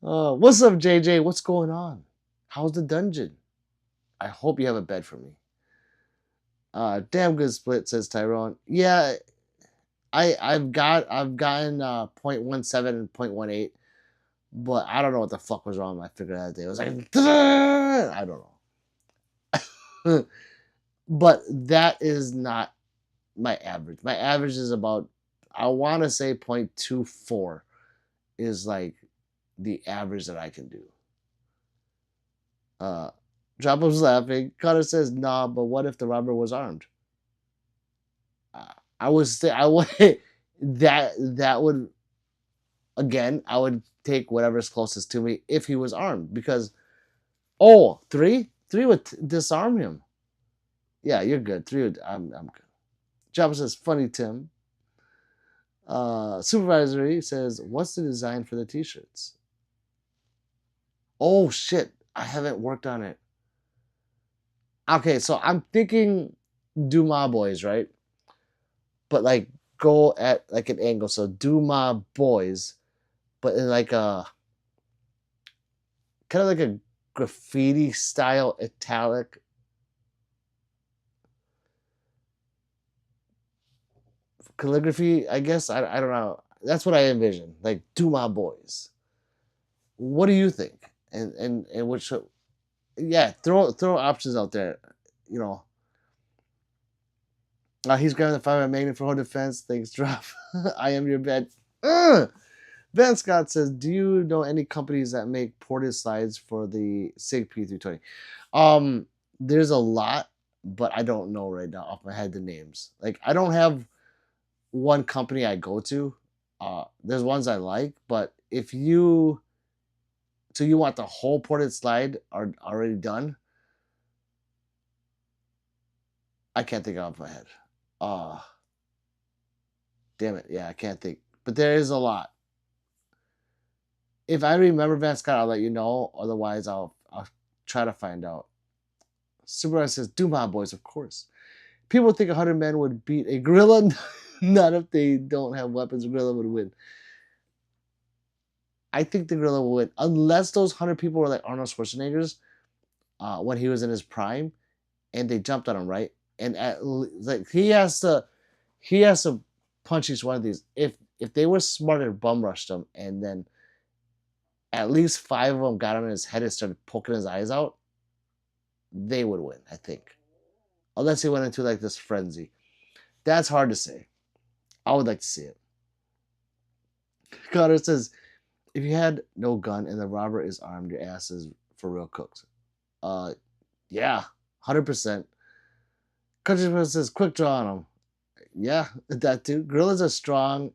what's up, JJ? What's going on? How's the dungeon? I hope you have a bed for me. Damn good split, says Tyrone. Yeah, I've gotten 0.17 and 0.18, but I don't know what the fuck was wrong with my figure that day. It was like I don't know. But that is not my average. My average is about, I want to say 0.24 is like the average that I can do. Dropham's laughing. Connor says, "Nah, but what if the robber was armed?" I would that would, again, I would take whatever's closest to me if he was armed, because three would disarm him. Yeah, you're good. 3 would, I'm good. Jabba says, "Funny Tim." Supervisory says, "What's the design for the t-shirts?" Oh shit, I haven't worked on it. Okay, so I'm thinking do my boys, right? But like go at like an angle. So do my boys, but in like a kind of like a graffiti style italic. Calligraphy, I guess. I don't know. That's what I envision. Like do my boys. What do you think? And which, yeah, throw options out there. You know, he's grabbing the firearm magnet for home defense. Thanks, drop. I am your bed. Ben Scott says, "Do you know any companies that make ported slides for the SIG P320?" There's a lot, but I don't know right now off my head the names. Like I don't have one company I go to. There's ones I like, but if you want the whole ported slide are already done, I can't think off my head. Damn it, yeah, I can't think. But there is a lot. If I remember Van Scott, I'll let you know. Otherwise, I'll try to find out. Superman says, "Do my boys, of course." People think 100 men would beat a gorilla. Not if they don't have weapons. A gorilla would win. I think the gorilla will win, unless those 100 people were like Arnold Schwarzenegger's when he was in his prime, and they jumped on him, right? And like he has to punch each one of these. If they were smart and bum rushed him, and then at least 5 of them got on his head and started poking his eyes out, they would win, I think. Unless he went into like this frenzy. That's hard to say. I would like to see it. Connor says, "If you had no gun and the robber is armed, your ass is for real cooked." Yeah, 100%. Country says, "Quick draw on them." Yeah, that too. Gorillas are strong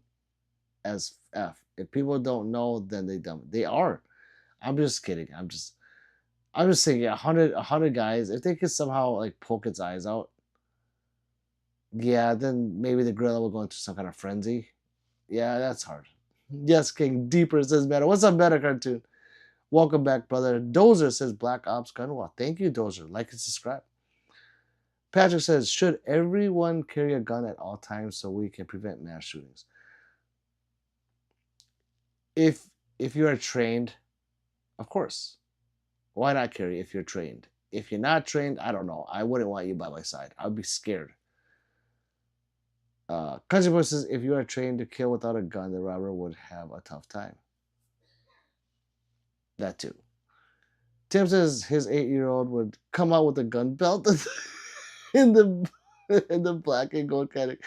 as F. If people don't know, then they dumb. They are. I'm just kidding. I'm just saying, yeah, 100 guys, if they could somehow like poke its eyes out, yeah, then maybe the gorilla will go into some kind of frenzy. Yeah, that's hard. Yes, King Deeper says Meta. What's up, Meta Cartoon? Welcome back, brother. Dozer says Black Ops Gunwall. Thank you, Dozer. Like and subscribe. Patrick says, "Should everyone carry a gun at all times so we can prevent mass shootings?" If you are trained, of course. Why not carry if you're trained? If you're not trained, I don't know. I wouldn't want you by my side. I'd be scared. Country Boy says, "If you are trained to kill without a gun, the robber would have a tough time." That too. Tim says his 8-year-old would come out with a gun belt in the black and gold kind of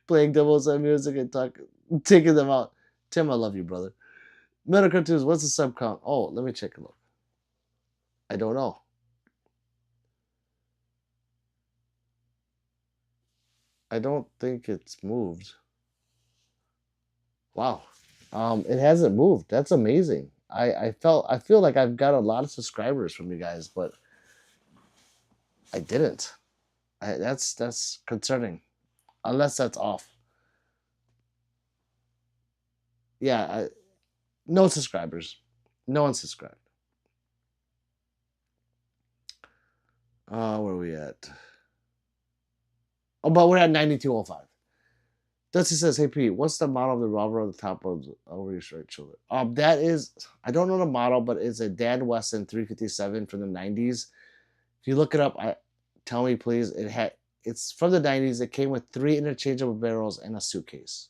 playing doubles on music and taking them out. Tim, I love you, brother. Metal Cartoons, what's the sub count? Oh, let me check a look. I don't know. I don't think it's moved. Wow. It hasn't moved. That's amazing. I feel like I've got a lot of subscribers from you guys, but I didn't. That's concerning. Unless that's off. Yeah, no subscribers. No one subscribed. Where are we at? Oh, but we're at 9205. Dusty says, "Hey Pete, what's the model of the revolver on the top of over your right shoulder?" That is, I don't know the model, but it's a Dan Wesson 357 from the 90s. If you look it up, tell me please. It's from the 90s. It came with 3 interchangeable barrels and a suitcase.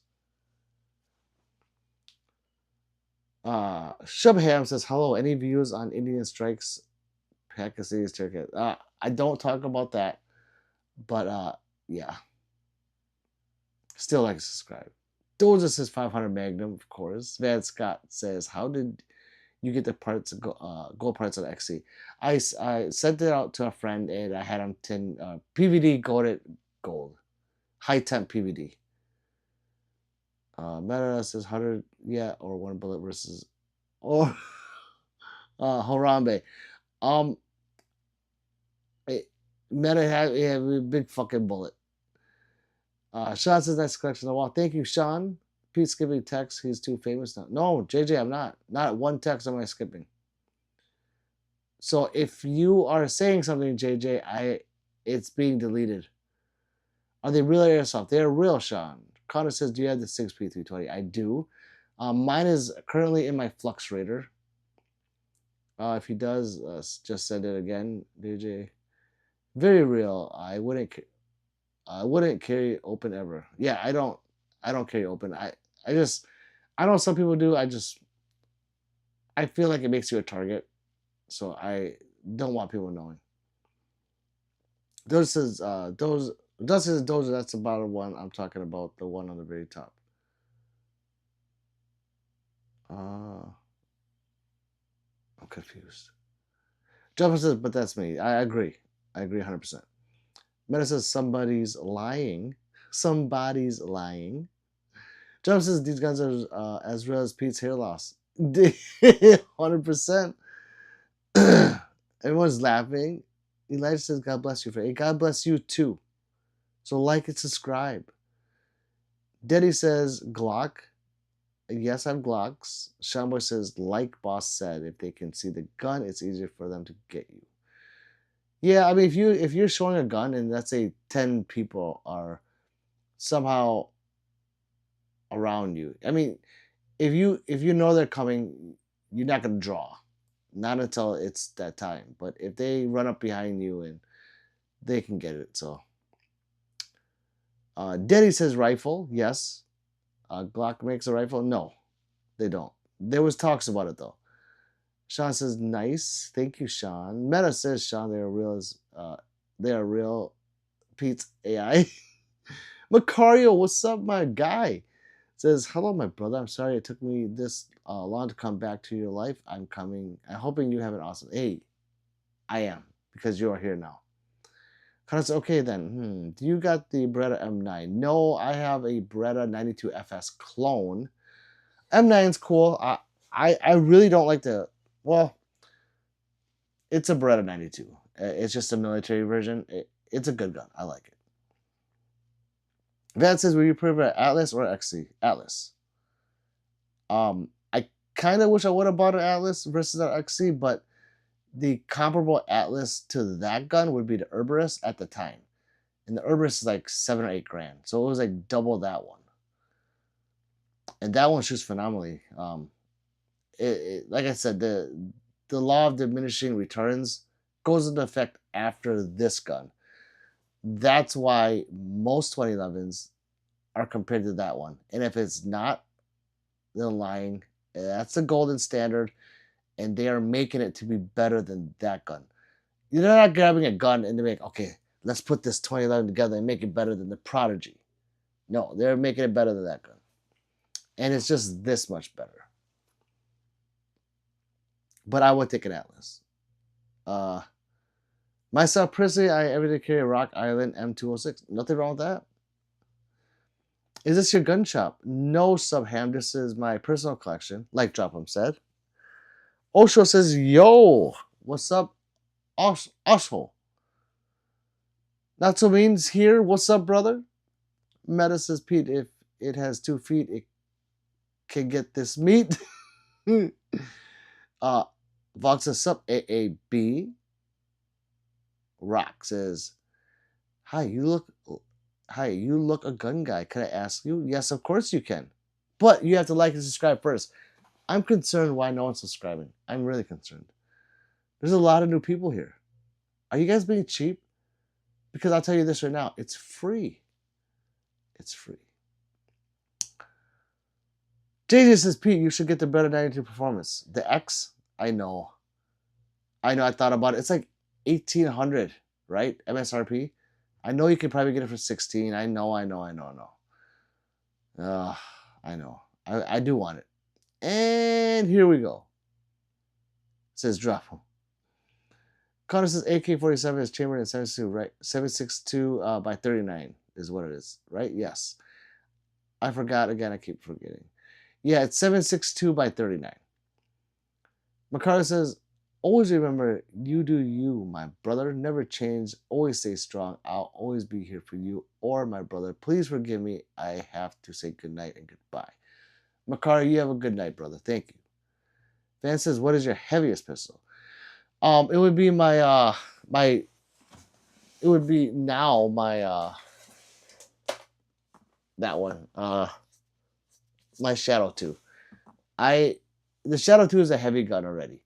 Shubham says, "Hello. Any views on Indian strikes, Pakistanis, Turkey?" I don't talk about that, but yeah. Still like to subscribe. Doja says 500 Magnum, of course. Van Scott says, "How did you get the parts gold parts on XC?" I sent it out to a friend and I had him 10 PVD gold, high temp PVD. Meta says 100, yeah, or 1 bullet versus or Harambe. Meta had a big fucking bullet. Sean says nice collection on the wall. Thank you, Sean. Pete's skipping text. He's too famous now. No, JJ, I'm not. Not one text am I skipping. So if you are saying something, JJ, it's being deleted. Are they real airsoft? They are real, Sean. Connor says, "Do you have the 6P320?" I do. Mine is currently in my Flux Raider. If he does, just send it again, JJ. Very real. I wouldn't carry open ever. Yeah, I don't carry open. I know some people do. I feel like it makes you a target, so I don't want people knowing. That's about the one I'm talking about, the one on the very top. I'm confused. Jumper says, "But that's me." I agree 100%. Meta says, "Somebody's lying." Somebody's lying. Jumper says, "These guns are as real as Pete's hair loss." 100%. Everyone's laughing. Elijah says, "God bless you, Fred." God bless you too. So like and subscribe. Deddy says, "Glock." Yes, I have Glocks. Shamboy says, "Like boss said, if they can see the gun, it's easier for them to get you." Yeah, I mean, if you're showing a gun and let's say 10 people are somehow around you, I mean, if you know they're coming, you're not gonna draw, not until it's that time. But if they run up behind you and they can get it, so. Deddy says rifle. Yes. Glock makes a rifle. No, they don't. There was talks about it though. Sean says nice. Thank you, Sean. Meta says, "Sean, they are real. Pete's AI." Macario, what's up, my guy? Says, "Hello, my brother. I'm sorry it took me this long to come back to your life. I'm hoping you have an awesome." Hey, I am, because you are here now. Connor says, "Okay then. Do you got the Beretta M9?" No, I have a Beretta 92 FS clone. M9's cool. I really don't like well, it's a Beretta 92. It's just a military version. It's a good gun. I like it. Van says, "Will you prefer Atlas or XC?" Atlas. I kind of wish I would have bought an Atlas versus an XC, but the comparable Atlas to that gun would be the Urberus at the time. And the Urberus is like 7 or 8 grand. So it was like double that one. And that one shoots phenomenally. Like I said, the law of diminishing returns goes into effect after this gun. That's why most 2011s are compared to that one. And if it's not, they're lying. That's the golden standard, and they are making it to be better than that gun. You're not grabbing a gun and they're like, "Okay, let's put this 2011 together and make it better than the Prodigy." No, they're making it better than that gun. And it's just this much better. But I would take an Atlas. Myself personally, I every day carry a Rock Island M206. Nothing wrong with that. Is this your gun shop? No, Subham. This is my personal collection, like Dropham said. Osho says, "Yo, what's up, Osho?" Not so means here. What's up, brother? Meta says, Pete, if it has 2 feet, it can get this meat. Vox says, sup, AAB. Rock says, Hi, you look a gun guy. Can I ask you? Yes, of course you can. But you have to like and subscribe first. I'm concerned why no one's subscribing. I'm really concerned. There's a lot of new people here. Are you guys being cheap? Because I'll tell you this right now, it's free. It's free. JJ says, Pete, you should get the better 92 performance. The X, I know. I thought about it. It's like 1,800, right? MSRP. I know you can probably get it for 16. I know. I know. I do want it. And here we go. It says drop. Connor says AK-47 is chambered in 762, right? 762 by 39 is what it is, right? Yes. I forgot again. I keep forgetting. Yeah, it's 762 by 39. Makara says, always remember, you do you, my brother. Never change. Always stay strong. I'll always be here for you or my brother. Please forgive me. I have to say goodnight and goodbye. Makara, you have a good night, brother. Thank you. Van says, what is your heaviest pistol? It would be my that one. My Shadow 2. The Shadow 2 is a heavy gun already.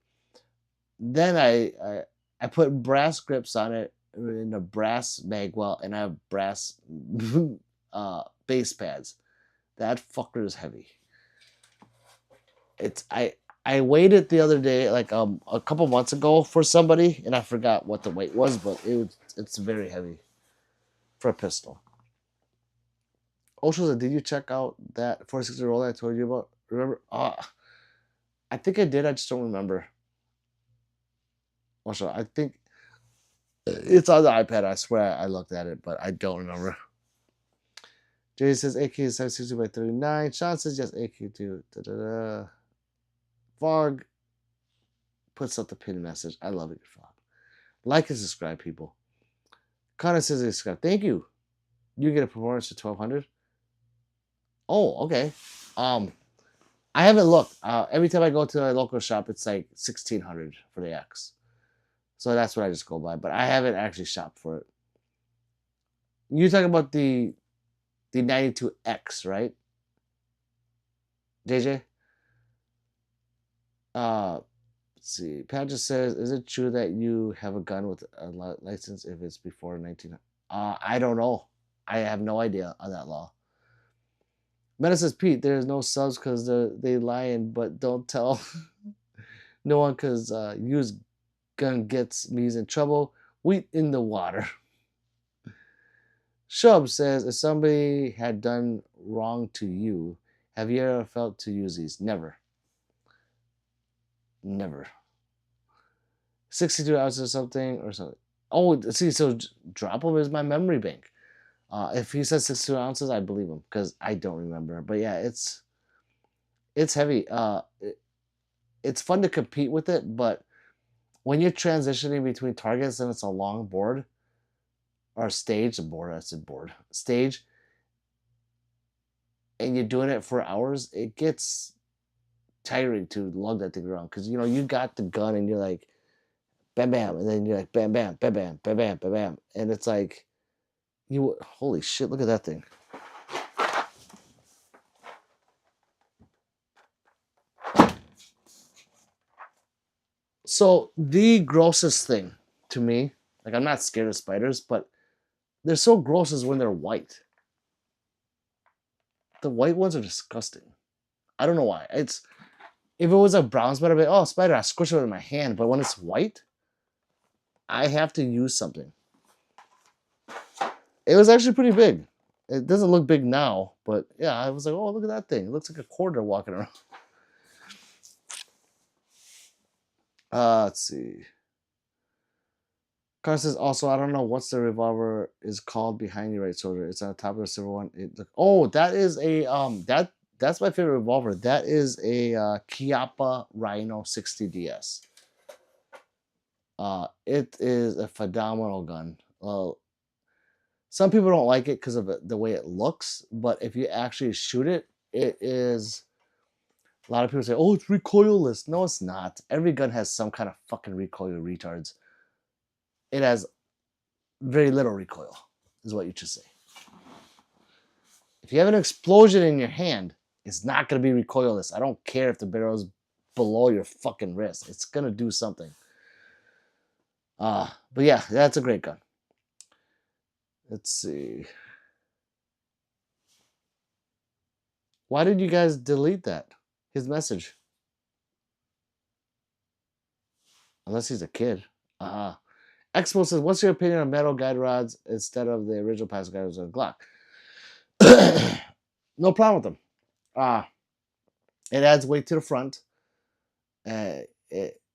Then I put brass grips on it in a brass magwell, and I have brass base pads. That fucker is heavy. I weighed it the other day, like a couple months ago for somebody, and I forgot what the weight was, but it's very heavy for a pistol. Osho said, did you check out that 460 roller I told you about? Remember? I think I did. I just don't remember. Osho, I think it's on the iPad. I swear I looked at it, but I don't remember. Jay says AK is 760 by 39. Sean says yes, AK2. Fog puts up the pin message. I love it, Fog. Like and subscribe, people. Connor says subscribe. Thank you. You get a performance for 1,200. Oh, okay. I haven't looked. Every time I go to a local shop, it's like 1,600 for the X. So that's what I just go by. But I haven't actually shopped for it. You're talking about the 92X, right? JJ? Let's see. Pat just says, is it true that you have a gun with a license if it's before 19? I don't know. I have no idea on that law. Meta says, Pete, there's no subs because they lying, but don't tell no one because used gun gets me in trouble. Wheat in the water. Shub says, if somebody had done wrong to you, have you ever felt to use these? Never. Never. 62 ounces or something. Oh, see, so drop them is my memory bank. If he says 62 ounces, I believe him because I don't remember. But yeah, it's heavy. It's fun to compete with it, but when you're transitioning between targets and it's a long board or stage, stage, and you're doing it for hours, it gets tiring to lug that thing around because you got the gun and you're like bam bam, and then you're like bam bam bam bam bam bam bam bam, and it's like holy shit, look at that thing. So the grossest thing to me, like I'm not scared of spiders, but they're so gross is when they're white. The white ones are disgusting. I don't know why. If it was a brown spider, I'd be like, oh, spider, I squish it in my hand. But when it's white, I have to use something. It was actually pretty big. It doesn't look big now, but yeah, I was like, oh, look at that thing. It looks like a quarter walking around. Let's see. Carl says, also, I don't know what's the revolver is called behind you, right, soldier. It's on the top of the silver one. That is that's my favorite revolver. That is a Chiappa Rhino 60DS. It is a phenomenal gun. Some people don't like it because of the way it looks, but if you actually shoot it, it is. A lot of people say, "Oh, it's recoilless." No, it's not. Every gun has some kind of fucking recoil, you retards. It has very little recoil, is what you should say. If you have an explosion in your hand, it's not going to be recoilless. I don't care if the barrel is below your fucking wrist. It's going to do something. But yeah, that's a great gun. Let's see. Why did you guys delete that? His message. Unless he's a kid. Expo says, what's your opinion on metal guide rods instead of the original plastic guide rods on Glock? No problem with them. It adds weight to the front,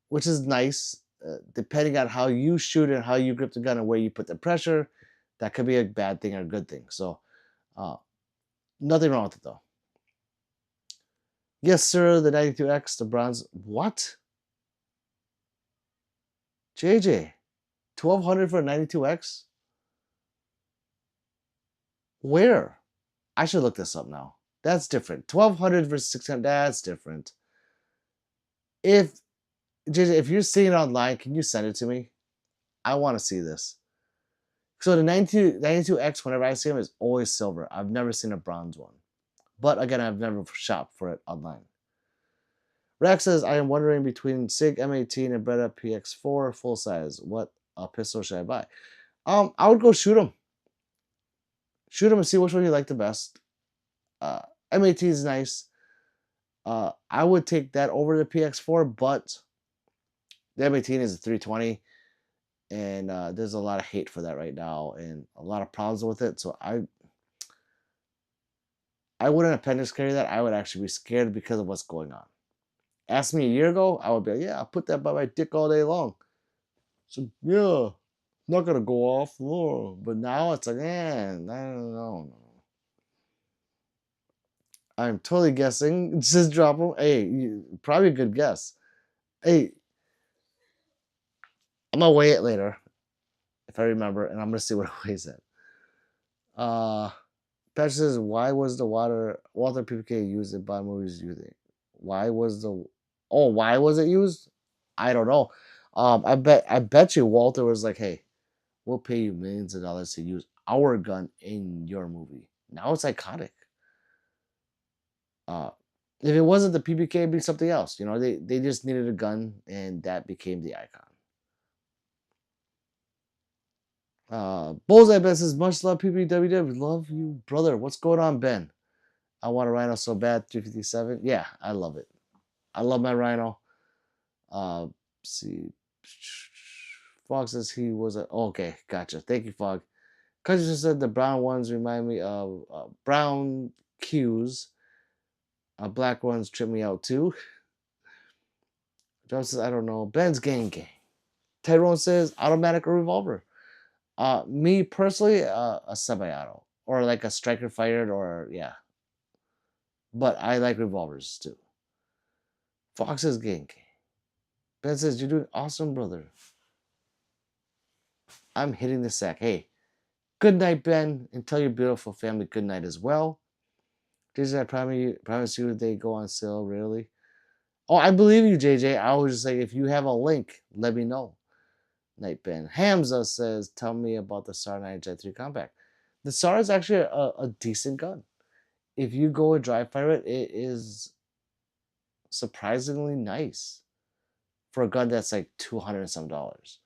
which is nice. Depending on how you shoot and how you grip the gun and where you put the pressure, that could be a bad thing or a good thing. So, nothing wrong with it though. Yes, sir. The 92X, the bronze. What? JJ, 1200 for a 92X? Where? I should look this up now. That's different. 1200 versus 600. That's different. If JJ, if you're seeing it online, can you send it to me? I want to see this. So the 92X, whenever I see them, is always silver. I've never seen a bronze one. But again, I've never shopped for it online. Rex says, I am wondering between SIG M18 and Beretta PX4 full size. What pistol should I buy? I would go shoot them. Shoot them and see which one you like the best. M18 is nice. I would take that over the PX4, but the M18 is a 320, and there's a lot of hate for that right now, and a lot of problems with it. So I wouldn't appendix carry that. I would actually be scared because of what's going on. Ask me a year ago, I would be like, yeah, I'll put that by my dick all day long. So yeah, not gonna go off. Oh. But now it's like, I don't know. I'm totally guessing. Just drop them. Hey, probably a good guess. Hey, I'm gonna weigh it later if I remember, and I'm gonna see what it weighs at. Patrick says, why was the Walther PPK used in Bond movies? You think? Why was it used? I don't know. I bet you Walter was like, hey, we'll pay you millions of dollars to use our gun in your movie. Now it's iconic. If it wasn't the PPK, it'd be something else. You know, they just needed a gun, and that became the icon. Bullseye Ben says, much love, PPWW. Love you, brother. What's going on, Ben? I want a Rhino so bad, 357. Yeah, I love it. I love my Rhino. See. Fog says he was a... Okay, gotcha. Thank you, Fog. Country just said the brown ones remind me of brown Qs. Black ones trip me out too. John says, I don't know. Ben's gang. Tyrone says, automatic or revolver. Me personally, a semi-auto. Or like a striker fired, or yeah. But I like revolvers too. Fox says, gang. Ben says, you're doing awesome, brother. I'm hitting the sack. Hey, good night, Ben, and tell your beautiful family good night as well. JJ, I promise you they go on sale rarely. Oh, I believe you, JJ. I was just like, if you have a link, let me know. Night Ben. Hamza says, tell me about the SAR 9 Jet 3 Compact. The SAR is actually a decent gun. If you go and dry fire it, it is surprisingly nice for a gun that's like $200 and some dollars.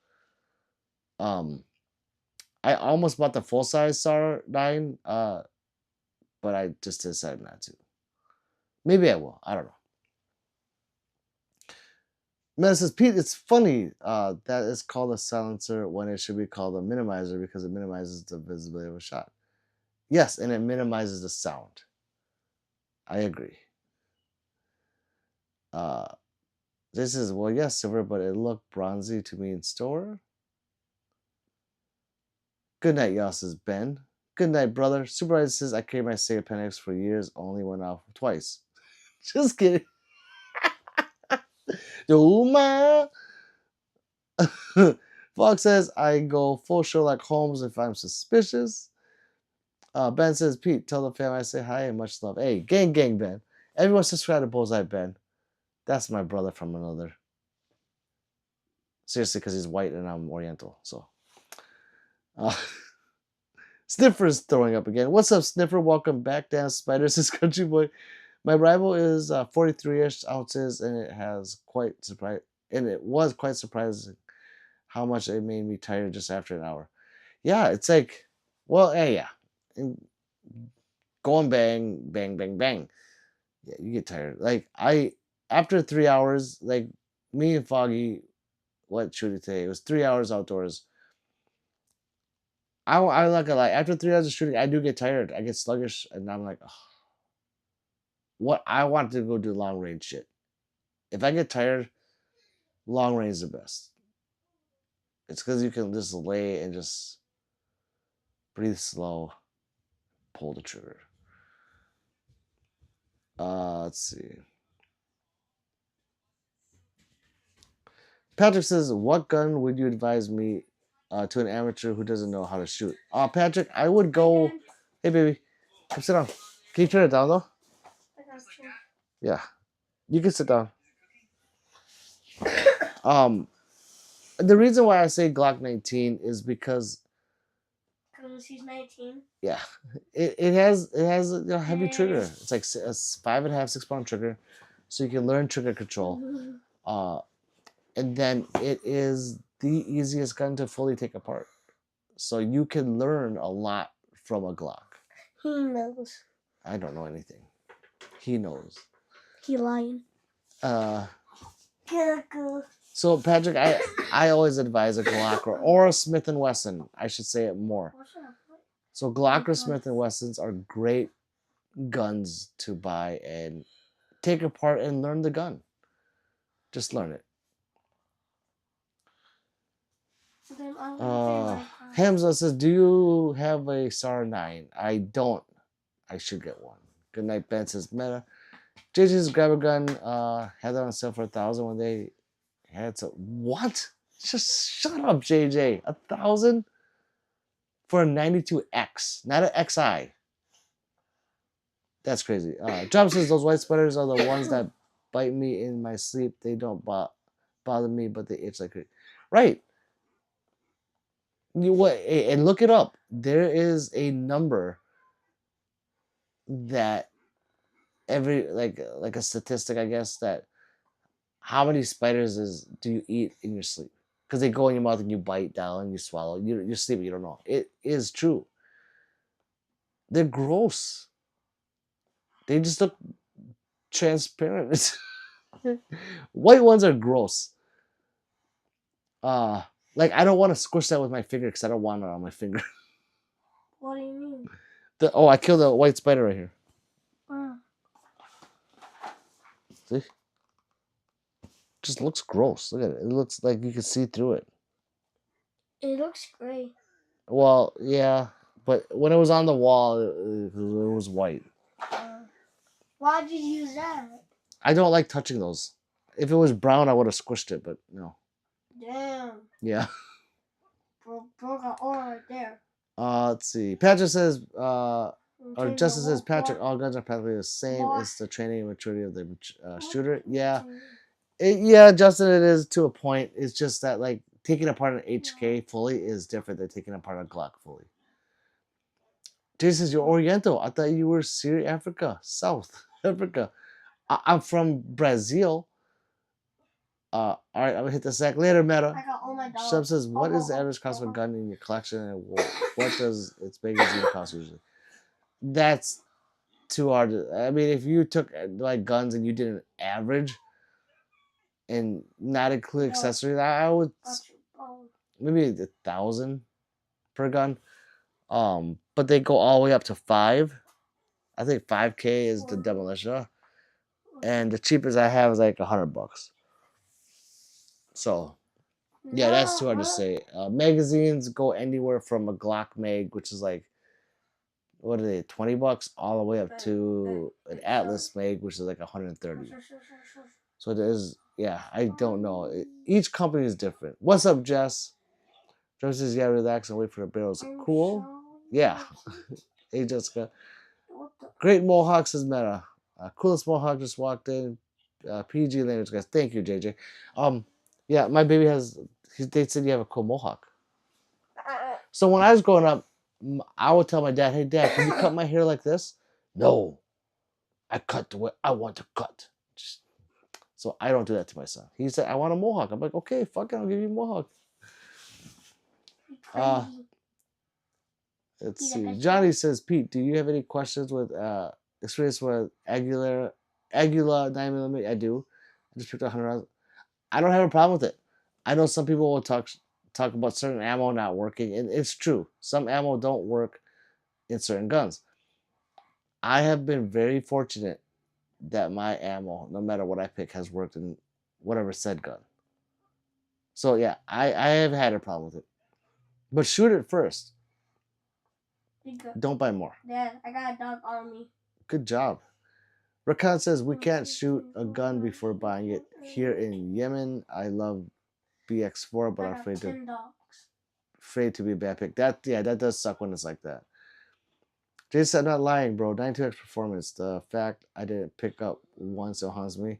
I almost bought the full size SAR 9, but I just decided not to. Maybe I will. I don't know. Man says, Pete, it's funny that it's called a silencer when it should be called a minimizer because it minimizes the visibility of a shot. Yes, and it minimizes the sound. I agree. This is, well, yes, silver, but it looked bronzy to me in store. Good night, y'all, says Ben. Good night, brother. Supervisor says, I carried my Sega Appendix for years, only went off twice. Just kidding. Duma. Fox says, I go full Sherlock Holmes if I'm suspicious. Ben says, Pete, tell the family I say hi and much love. Hey, gang, Ben. Everyone subscribe to Bullseye Ben. That's my brother from another. Seriously, because he's white and I'm Oriental. So, Sniffer's throwing up again. What's up, Sniffer? Welcome back, Dan Spiders, his country boy. My rival is 43-ish ounces, and it was quite surprising how much it made me tired just after an hour. Yeah, it's like, well, yeah. And going bang, bang, bang, bang. Yeah, you get tired. Like after 3 hours, like me and Foggy, what shooting today? It was 3 hours outdoors. I like a lie. After 3 hours of shooting, I do get tired. I get sluggish, and I'm like, oh, what I want to go do long range shit. If I get tired, long range is the best. It's because you can just lay and just breathe slow, pull the trigger. Let's see. Patrick says, "What gun would you advise me to an amateur who doesn't know how to shoot?" Patrick, I would go. Hey, baby, come sit down. Can you turn it down though? Yeah, you can sit down. The reason why I say Glock 19 is because he's 19. yeah, it has a heavy trigger. It's like a 5.5, 6 pound trigger, so you can learn trigger control. And then it is the easiest gun to fully take apart. So you can learn a lot from a Glock. He knows. I don't know anything. He knows. He lying. So Patrick, I always advise a Glock or a Smith & Wesson. I should say it more. So Glock or Smith & Wessons are great guns to buy and take apart and learn the gun. Just learn it. Hamza says, "Do you have a SAR 9? I don't. I should get one." Good night, Ben says, "Meta." JJ's grab a gun. Had that on sale for 1,000 when they had to. What? Just shut up, JJ. 1,000 for a 92X, not an XI. That's crazy. Job says, "Those white spiders are the ones that bite me in my sleep. They don't bother me, but they itch like crazy." Right. And look it up. There is a number that every like a statistic, I guess, that how many spiders do you eat in your sleep? Because they go in your mouth and you bite down and you swallow. You're sleeping. You don't know. It is true. They're gross. They just look transparent. White ones are gross. Like I don't want to squish that with my finger because I don't want it on my finger. What do you mean? I killed a white spider right here. See? Just looks gross. Look at it. It looks like you can see through it. It looks gray. Well, yeah, but when it was on the wall, it was white. Why did you use that? I don't like touching those. If it was brown, I would have squished it, but no. Damn. Yeah. Broke an oil right there. Let's see. Patrick says, or Justin says, Patrick, all guns are practically the same. It's the training and maturity of the shooter. Yeah. Yeah, Justin, it is to a point. It's just that, like, taking apart an HK fully is different than taking apart a Glock fully. Jason says, "You're Oriental. I thought you were Syria, Africa, South Africa." I'm from Brazil. All right, I'm gonna hit the sack later, Meta. I got all my dollars. Sub says, "What is the average cost of a gun in your collection, and what does its magazine cost usually?" That's too hard to. I mean, if you took like guns and you did an average and not include accessories, I would maybe 1,000 per gun. But they go all the way up to 5. I think 5K is the demolition, and the cheapest I have is like $100. So, yeah, that's too hard to say. Magazines go anywhere from a Glock mag, which is like, what are they, $20, all the way up to an Atlas mag, which is like 130. So it is, yeah, I don't know. Each company is different. What's up, Jess? Jess says, "Yeah, relax and wait for the barrels." Cool. Yeah. Hey, Jessica. What the? Great Mohawk, says Meta. Coolest Mohawk just walked in. PG language, guys. Thank you, JJ. Yeah, my baby has. They said you have a cool Mohawk. So when I was growing up, I would tell my dad, "Hey, Dad, can you cut my hair like this?" No, I cut the way I want to cut. So I don't do that to my son. He said, "I want a Mohawk." I'm like, "Okay, fuck it, I'll give you a Mohawk." Uh, Crazy. let's Pete, I see. guess Johnny you- says, "Pete, do you have any questions with experience with Aguila 9mm?" I do. I just picked 100 rounds. I don't have a problem with it. I know some people will talk about certain ammo not working, and it's true. Some ammo don't work in certain guns. I have been very fortunate that my ammo, no matter what I pick, has worked in whatever said gun. So yeah, I have had a problem with it. But shoot it first. Be good. Don't buy more. Dad, I got a dog on me. Good job. Rakan says we can't shoot a gun before buying it. Here in Yemen, I love BX4, but I I'm got afraid 10 dogs. to be a bad pick. That does suck when it's like that. Jason, I'm not lying, bro. 92x performance. The fact I didn't pick up one still haunts me.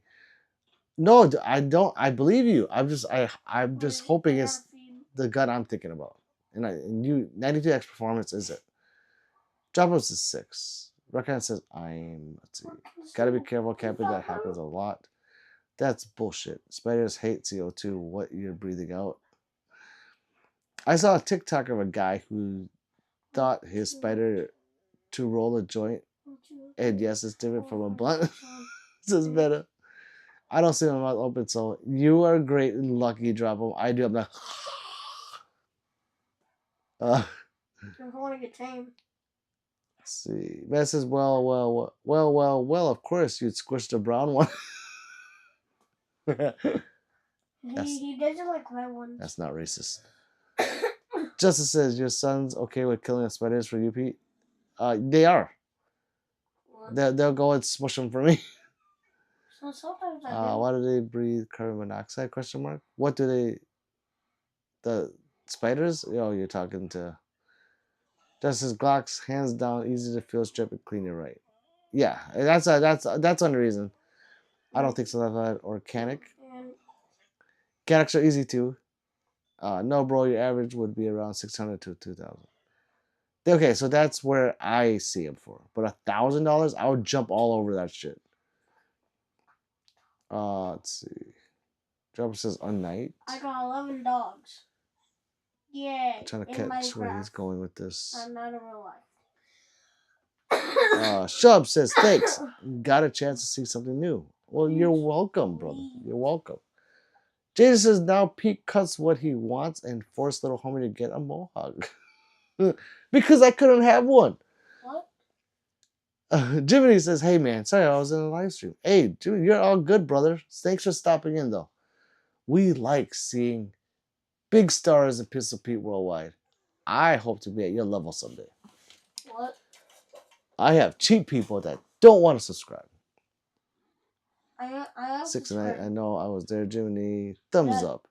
No, I don't. I believe you. I'm just hoping it's the gun I'm thinking about. And you 92x performance is it? Dropouts is 6. Rakan says let's see. Gotta be careful, camping. That happens a lot. That's bullshit. Spiders hate CO2. What you're breathing out. I saw a TikTok of a guy who thought his spider to roll a joint, and yes, it's different from a blunt. Says better. I don't see my mouth open, so you are great and lucky. Drop them. I do. I'm like, I want to get tame. let's see. Matt says, well. Of course, you'd squish the brown one. He doesn't like red ones. That's not racist. Justice says, your son's okay with killing the spiders for you, Pete? They are. They'll go and smush them for me. So sometimes I do. Why do they breathe carbon monoxide? Question mark. What do they? The spiders? Oh, you're talking to. Justice Glock's hands down, easy to feel, strip and clean it right. Yeah, that's on the reason. I don't think so. That organic. Organics are easy too. No, bro, your average would be around 600 to 2,000. Okay, so that's where I see them for. But $1,000, I would jump all over that shit. Let's see. Dropper says unnight. I got 11 dogs. Yeah. I'm trying to catch where he's going with this. I'm not in real life. Shub says thanks. Got a chance to see something new. Well, you're welcome, brother. You're welcome. Jaden says now Pete cuts what he wants and forced little homie to get a mohawk. Because I couldn't have one. What? Jiminy says, hey man, sorry I was in a live stream. Hey, Jiminy, you're all good, brother. Thanks for stopping in though. We like seeing big stars in Pistol Pete worldwide. I hope to be at your level someday. What? I have cheap people that don't want to subscribe. I have 6 and 8. I know I was there, Jiminy. Thumbs up.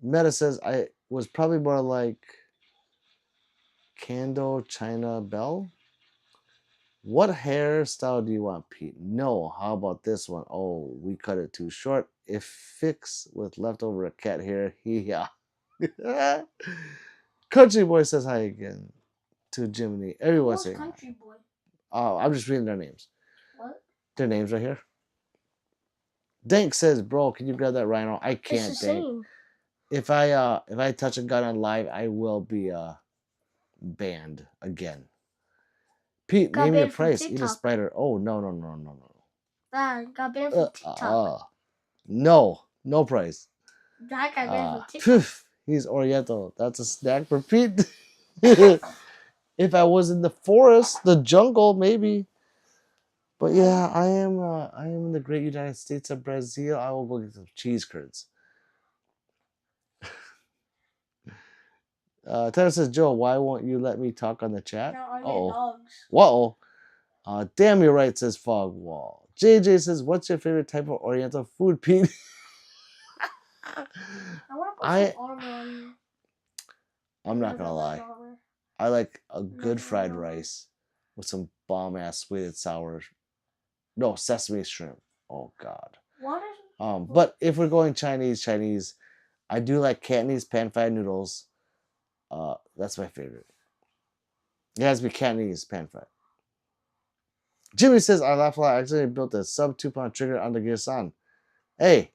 Meta says I was probably more like Candle China Bell. What hairstyle do you want, Pete? No. How about this one? Oh, we cut it too short. If fix with leftover cat hair, yeah. Country Boy says hi again to Jiminy. Everyone's saying Country Boy? Oh, I'm just reading their names. What? Their names right here. Dank says, bro, can you grab that rhino? I can't, Dank. If I touch a gun on live, I will be banned again. Pete, name your price. Eat a spider. Oh no. Got banned from TikTok. No price. That got banned from TikTok. He's Oriental. That's a snack for Pete. If I was in the forest, the jungle, maybe. But yeah, I am in the great United States of Brazil. I will go get some cheese curds. Taylor says, Joe, why won't you let me talk on the chat? Whoa. Damn, you're right, says Fog Wall. JJ says, what's your favorite type of Oriental food, Pete? I want to put some armor on you. I'm not gonna lie. I like a good fried No. rice with some bomb ass sweet and sour. No, sesame shrimp. Oh God. What is? But if we're going Chinese, I do like Cantonese pan fried noodles. That's my favorite. It has to be Cantonese pan fried. Jimmy says, I laugh a lot. I actually built a sub 2 pound trigger on the Gearsan. Hey,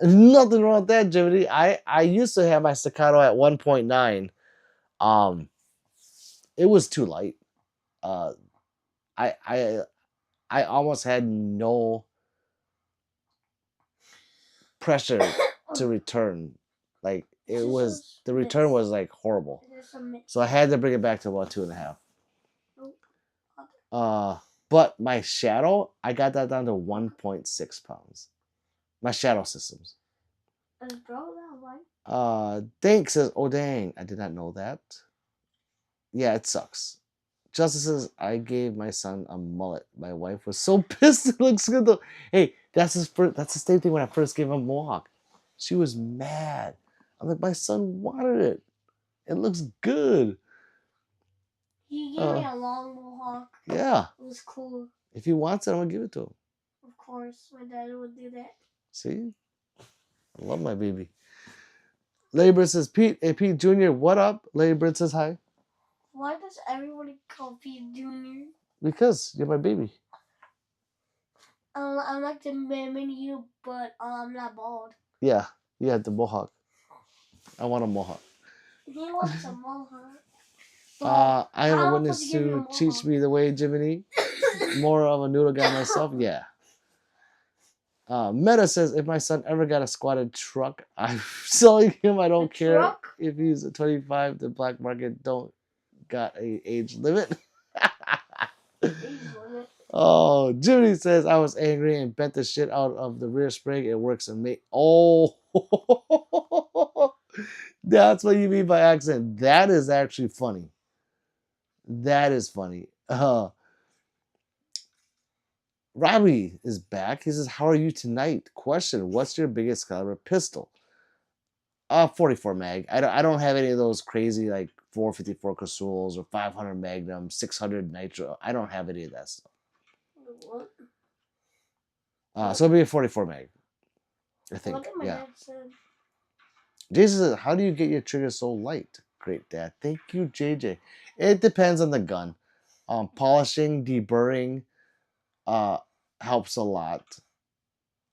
nothing wrong with that, Jimmy. I used to have my staccato at 1.9. It was too light. Uh, I I I almost had no pressure to return. Like it was, the return was like horrible. So I had to bring it back to about 2.5. But my shadow, I got that down to 1.6 pounds. My shadow systems. Is bro that white? Dank says, oh dang, I did not know that. Yeah, it sucks. Justice says, I gave my son a mullet. My wife was so pissed. It looks good though. Hey, that's that's the same thing when I first gave him a mohawk. She was mad. I'm like, my son wanted it. It looks good. He gave me a long mohawk. Yeah. It was cool. If he wants it, I'm gonna give it to him. Of course, my dad would do that. See? I love my baby. Larry Bird says, Pete, hey Pete Jr., what up? Larry Bird says hi. Why does everybody call Pete Junior? Because you're my baby. I'm like the mini you, but I'm not bald. Yeah, you had the mohawk. I want a mohawk. He wants a mohawk. I am a witness to teach me the way, Jiminy. More of a noodle guy myself, yeah. Meta says, if my son ever got a squatted truck, I'm selling him. I don't care truck? if he's a 25. The black market don't got a age limit. Oh, Judy says, I was angry and bent the shit out of the rear spring. It works and me. Oh, that's what you mean by accident. That is actually funny. That is funny. Robbie is back. He says, how are you tonight? Question, what's your biggest caliber pistol? 44 mag. I don't have any of those crazy like 454 Casuls or 500 Magnum, 600 Nitro. I don't have any of that stuff. What? So it'll be a 44 mag. I think. What did my dad say? Jason says, how do you get your trigger so light? Great, Dad. Thank you, JJ. It depends on the gun. Polishing, deburring helps a lot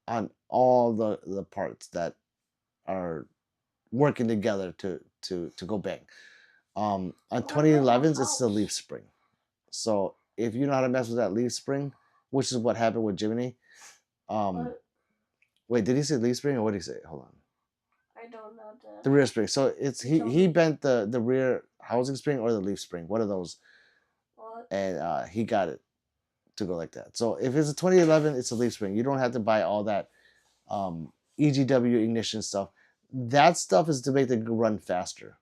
on all the parts that are working together to go bang. On 2011s, it's the leaf spring. So if you know how to mess with that leaf spring, which is what happened with Jiminy. Wait, did he say leaf spring or what did he say? Hold on. I don't know. The rear spring. So it's he bent the rear housing spring or the leaf spring, one of those. What? And he got it to go like that. So if it's a 2011, it's a leaf spring. You don't have to buy all that EGW ignition stuff. That stuff is to make the run faster.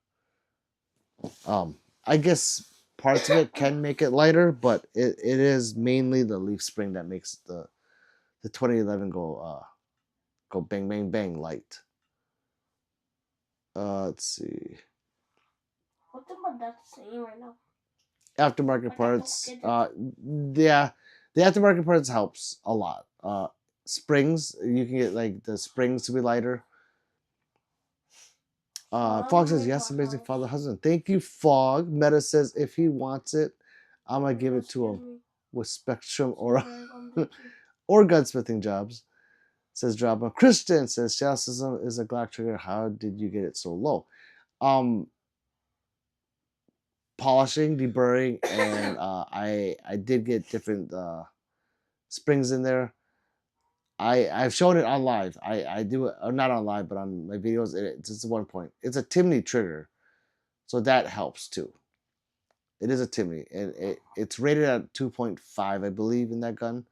I guess parts of it can make it lighter, but it is mainly the leaf spring that makes the 2011 go bang bang bang light. Let's see. What am I saying right now? Aftermarket Like parts. Yeah, the aftermarket parts helps a lot. Springs, you can get like the springs to be lighter. Fog says, yes, amazing father husband. Thank you, Fog. Meta says, if he wants it, I'm going to give it to him with Spectrum or gunsmithing jobs. Says Drama. Christian says, shell system is a Glock trigger. How did you get it so low? Polishing, deburring, and I did get different springs in there. I've shown it on live. I do it, or not on live, but on my videos. It's 1 point. It's a Timney trigger, so that helps too. It is a Timney, and it's rated at 2.5, I believe, in that gun.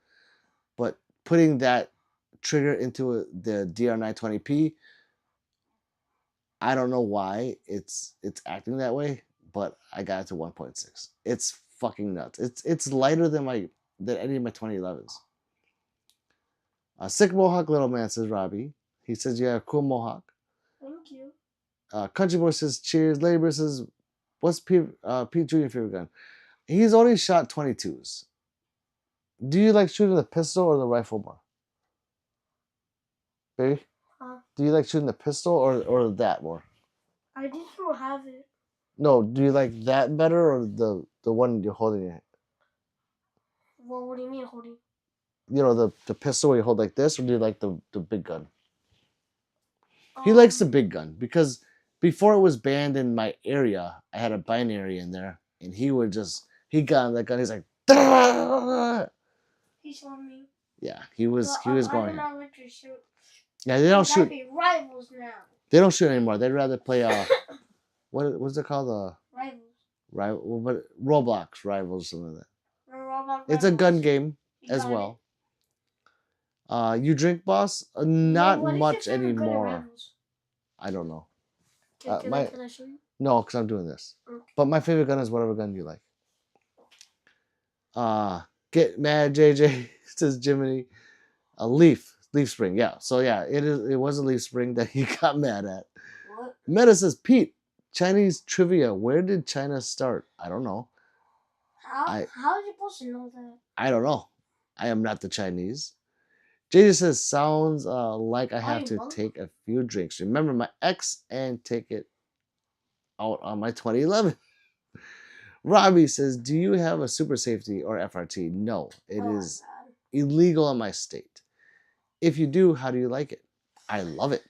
But putting that trigger into the DR920P, I don't know why it's acting that way, but I got it to 1.6. It's fucking nuts. It's lighter than any of my 2011s. Sick Mohawk Little Man, says Robbie. He says, you have a cool Mohawk. Thank you. Country Boy says, cheers. Labor says, What's Pete Jr. favorite gun? He's only shot 22s. Do you like shooting the pistol or the rifle more? Baby? Huh? Do you like shooting the pistol or that more? I just don't have it. No, do you like that better or the one you're holding it? Well, what do you mean holding? You know, the pistol where you hold like this, or do you like the big gun? He likes the big gun because before it was banned in my area, I had a binary in there, and he got on that gun. He's like, "Dah!" He saw me. Yeah, he was I do going. not like to shoot. Yeah, they don't That'd shoot. be rivals now. They don't shoot anymore. They'd rather play what's it called? Rivals. But Roblox rivals, something like that. Roblox It's a gun rivals. game You as got well. You drink, boss? Not What is much your favorite gun in anymore. Rivals? I don't know. Can I show you? No, because I'm doing this. Okay. But my favorite gun is whatever gun you like. Get mad, JJ, says Jiminy. A leaf spring. Yeah. So yeah, it was a leaf spring that he got mad at. What? Meta says, Pete, Chinese trivia. Where did China start? I don't know. How are you supposed to know that? I don't know. I am not the Chinese. JJ says, sounds like I have to take a few drinks. Remember my ex and take it out on my 2011. Robbie says, do you have a super safety or FRT? No, it is illegal in my state. If you do, how do you like it? I love it.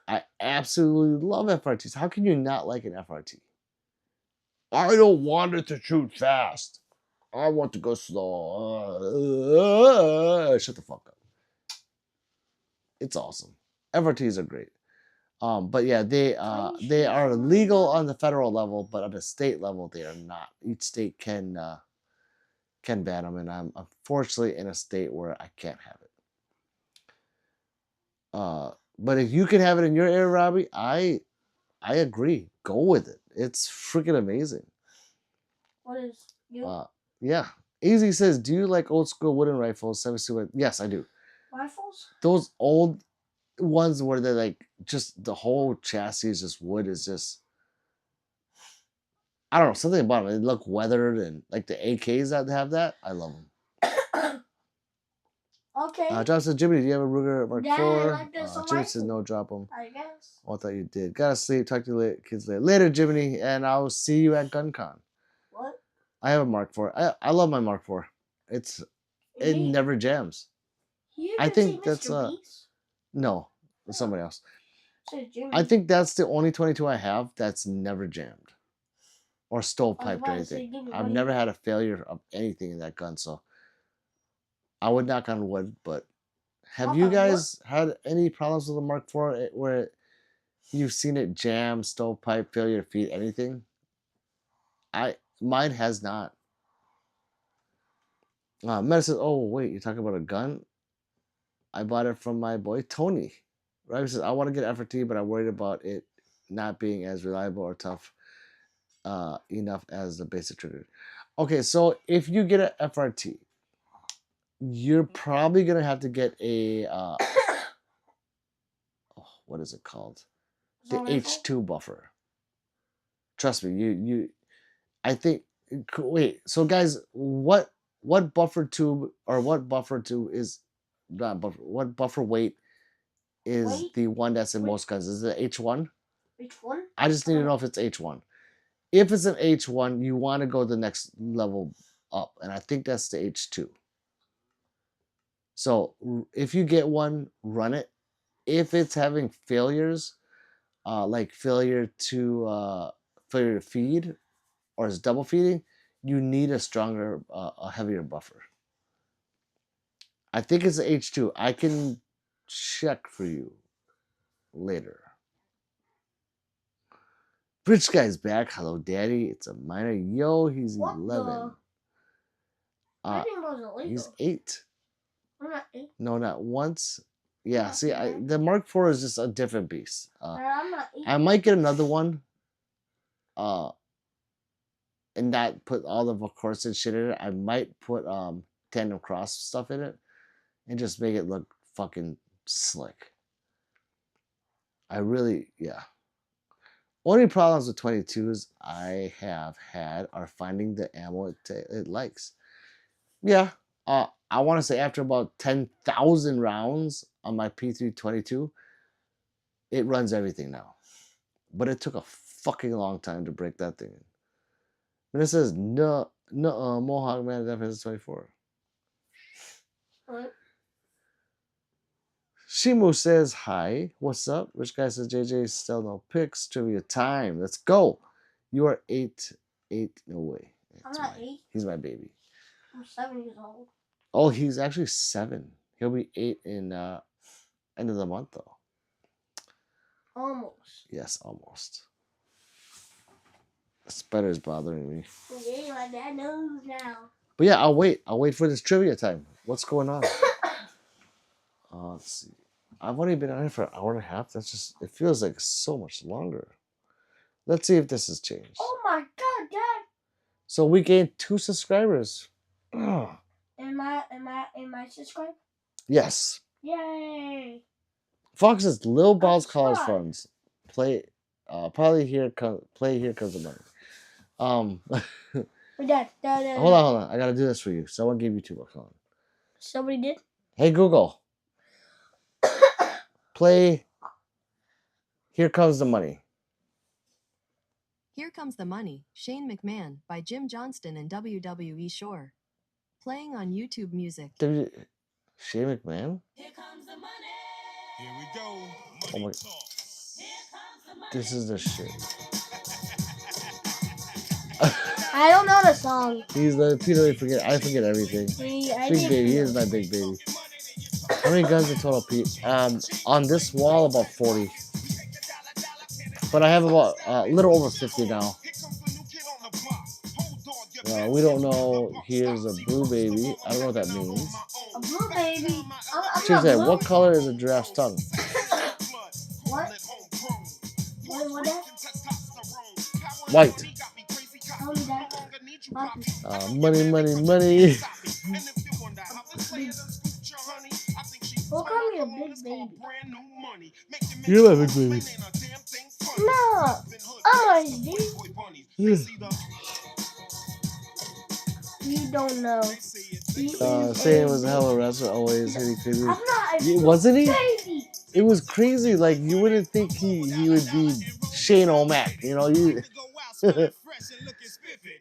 I absolutely love FRTs. How can you not like an FRT? I don't want it to shoot fast. I want to go slow. Shut the fuck up. It's awesome. FRTs are great. But yeah, they are legal on the federal level, but on the state level, they are not. Each state can ban them, and I'm unfortunately in a state where I can't have it. But if you can have it in your area, Robbie, I agree. Go with it. It's freaking amazing. What is you? Yeah. Easy says, do you like old school wooden rifles? Yes, I do. Rifles? Those old ones where they're like just the whole chassis is just wood is just, I don't know, something about them. They look weathered, and like the AKs that have that, I love them. Okay. John says, Jimmy, do you have a Ruger Mark IV? I like this Jimmy says, no, drop them. I guess. Oh, I thought you did. Gotta sleep. Talk to you kids later. Later, Jiminy, and I'll see you at GunCon. What? I have a Mark IV. I love my Mark IV. It never jams. I think that's no, it's somebody else. I think that's the only 22 I have that's never jammed or stovepiped or anything. I've never had a failure of anything in that gun, so I would knock on wood. But have you guys had any problems with the Mark IV where you've seen it jam, stovepipe, failure to feed, anything? Mine has not. Meta says, oh wait, you're talking about a gun? I bought it from my boy Tony. Right? He says, I want to get FRT, but I'm worried about it not being as reliable or tough enough as the basic trigger. Okay, so if you get an FRT, you're probably gonna have to get a what is it called? The H2 buffer. Trust me, you I think wait, so guys, what buffer tube or what buffer tube is not buffer, what buffer weight is the one that's in most guns? Is it H1? H1? I just need to know if it's H1. If it's an H1, you want to go the next level up, and I think that's the H2. So if you get one, run it. If it's having failures, like failure to feed, or is double feeding, you need a stronger, a heavier buffer. I think it's the H2. I can check for you later. Rich guy's back. Hello, Daddy. It's a minor. Yo, he's 11. I didn't know it was illegal. He's 8. I'm not 8. No, not once. Yeah, see, the Mark IV is just a different beast. I'm not 8. I might get another one. And not put all of course and shit in it. I might put tandem cross stuff in it and just make it look fucking slick. I really, yeah. Only problems with 22s I have had are finding the ammo it likes. Yeah, I want to say after about 10,000 rounds on my P322, it runs everything now. But it took a fucking long time to break that thing in. And it says, no, Mohawk Man FS 24. What? Shimu says, hi, what's up? Rich Guy says, JJ, still no pics. Trivia time. Let's go. You are 8. No way. I'm not 8. He's my baby. I'm 7 years old. Oh, he's actually 7. He'll be 8 in end of the month, though. Almost. Yes, almost. The spider's bothering me. Yeah, my dad knows now. But yeah, I'll wait. I'll wait for this trivia time. What's going on? Let's see. I've only been on here for an hour and a half. That's just, it feels like so much longer. Let's see if this has changed. Oh my god, Dad! So we gained 2 subscribers. Oh. Am I subscribed? Yes. Yay! Fox says Lil Ball's college subscribed. funds. Play play here comes the money. Dad. Hold on. I gotta do this for you. Someone gave you $2 on. Somebody did? Hey Google. Play Here Comes the Money. Here Comes the Money, Shane McMahon by Jim Johnston and WWE Shore. Playing on YouTube Music. Shane McMahon? Here comes the money. Here we go. Oh my. This is the shit. I don't know the song. He's the Peter. I forget everything. Big baby. He is my big baby. How many guns in total, Pete? On this wall, about 40. But I have about a little over 50 now. We don't know. Here's a blue baby. I don't know what that means. A blue baby? Tuesday, what color is a giraffe's tongue? What? What that? White. Tell me that. Money. Who called me a big baby? You're my big baby. No, I'm a big. Yeah. You don't know. Saying was a hell of a wrestler, always hitting crazy. I'm not a Wasn't he? baby. It was crazy. Like you wouldn't think he would be Shane O'Mac. You know you.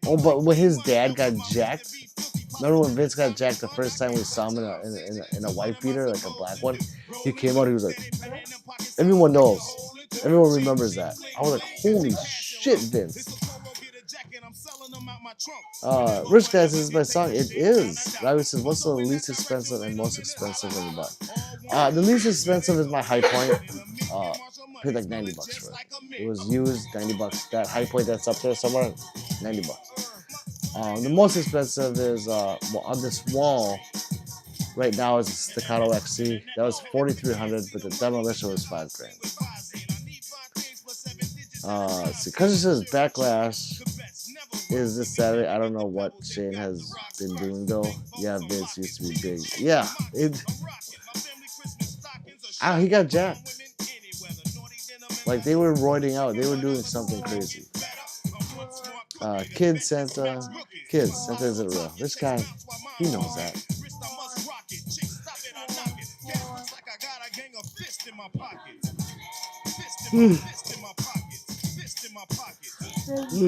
Oh, but when his dad got jacked, remember when Vince got jacked the first time we saw him in a white beater, like a black one? He came out. He was like, everyone knows. Everyone remembers that. I was like, holy shit, Vince. Rich Guys, this is my song. It is. Ravi says, what's the least expensive and most expensive in the butt? The least expensive is my High Point. Paid like $90 for it. It was used, $90. That High Point that's up there somewhere, $90. The most expensive is on this wall right now is a Staccato XC. That was $4,300, but the demolition was $5,000. Let's see, because it says Backlash is this Saturday. I don't know what Shane has been doing though. Yeah, Vince used to be big. Yeah, he got jacked. Like they were roiding out. They were doing something crazy. Kid Santa isn't real. This guy, he knows that.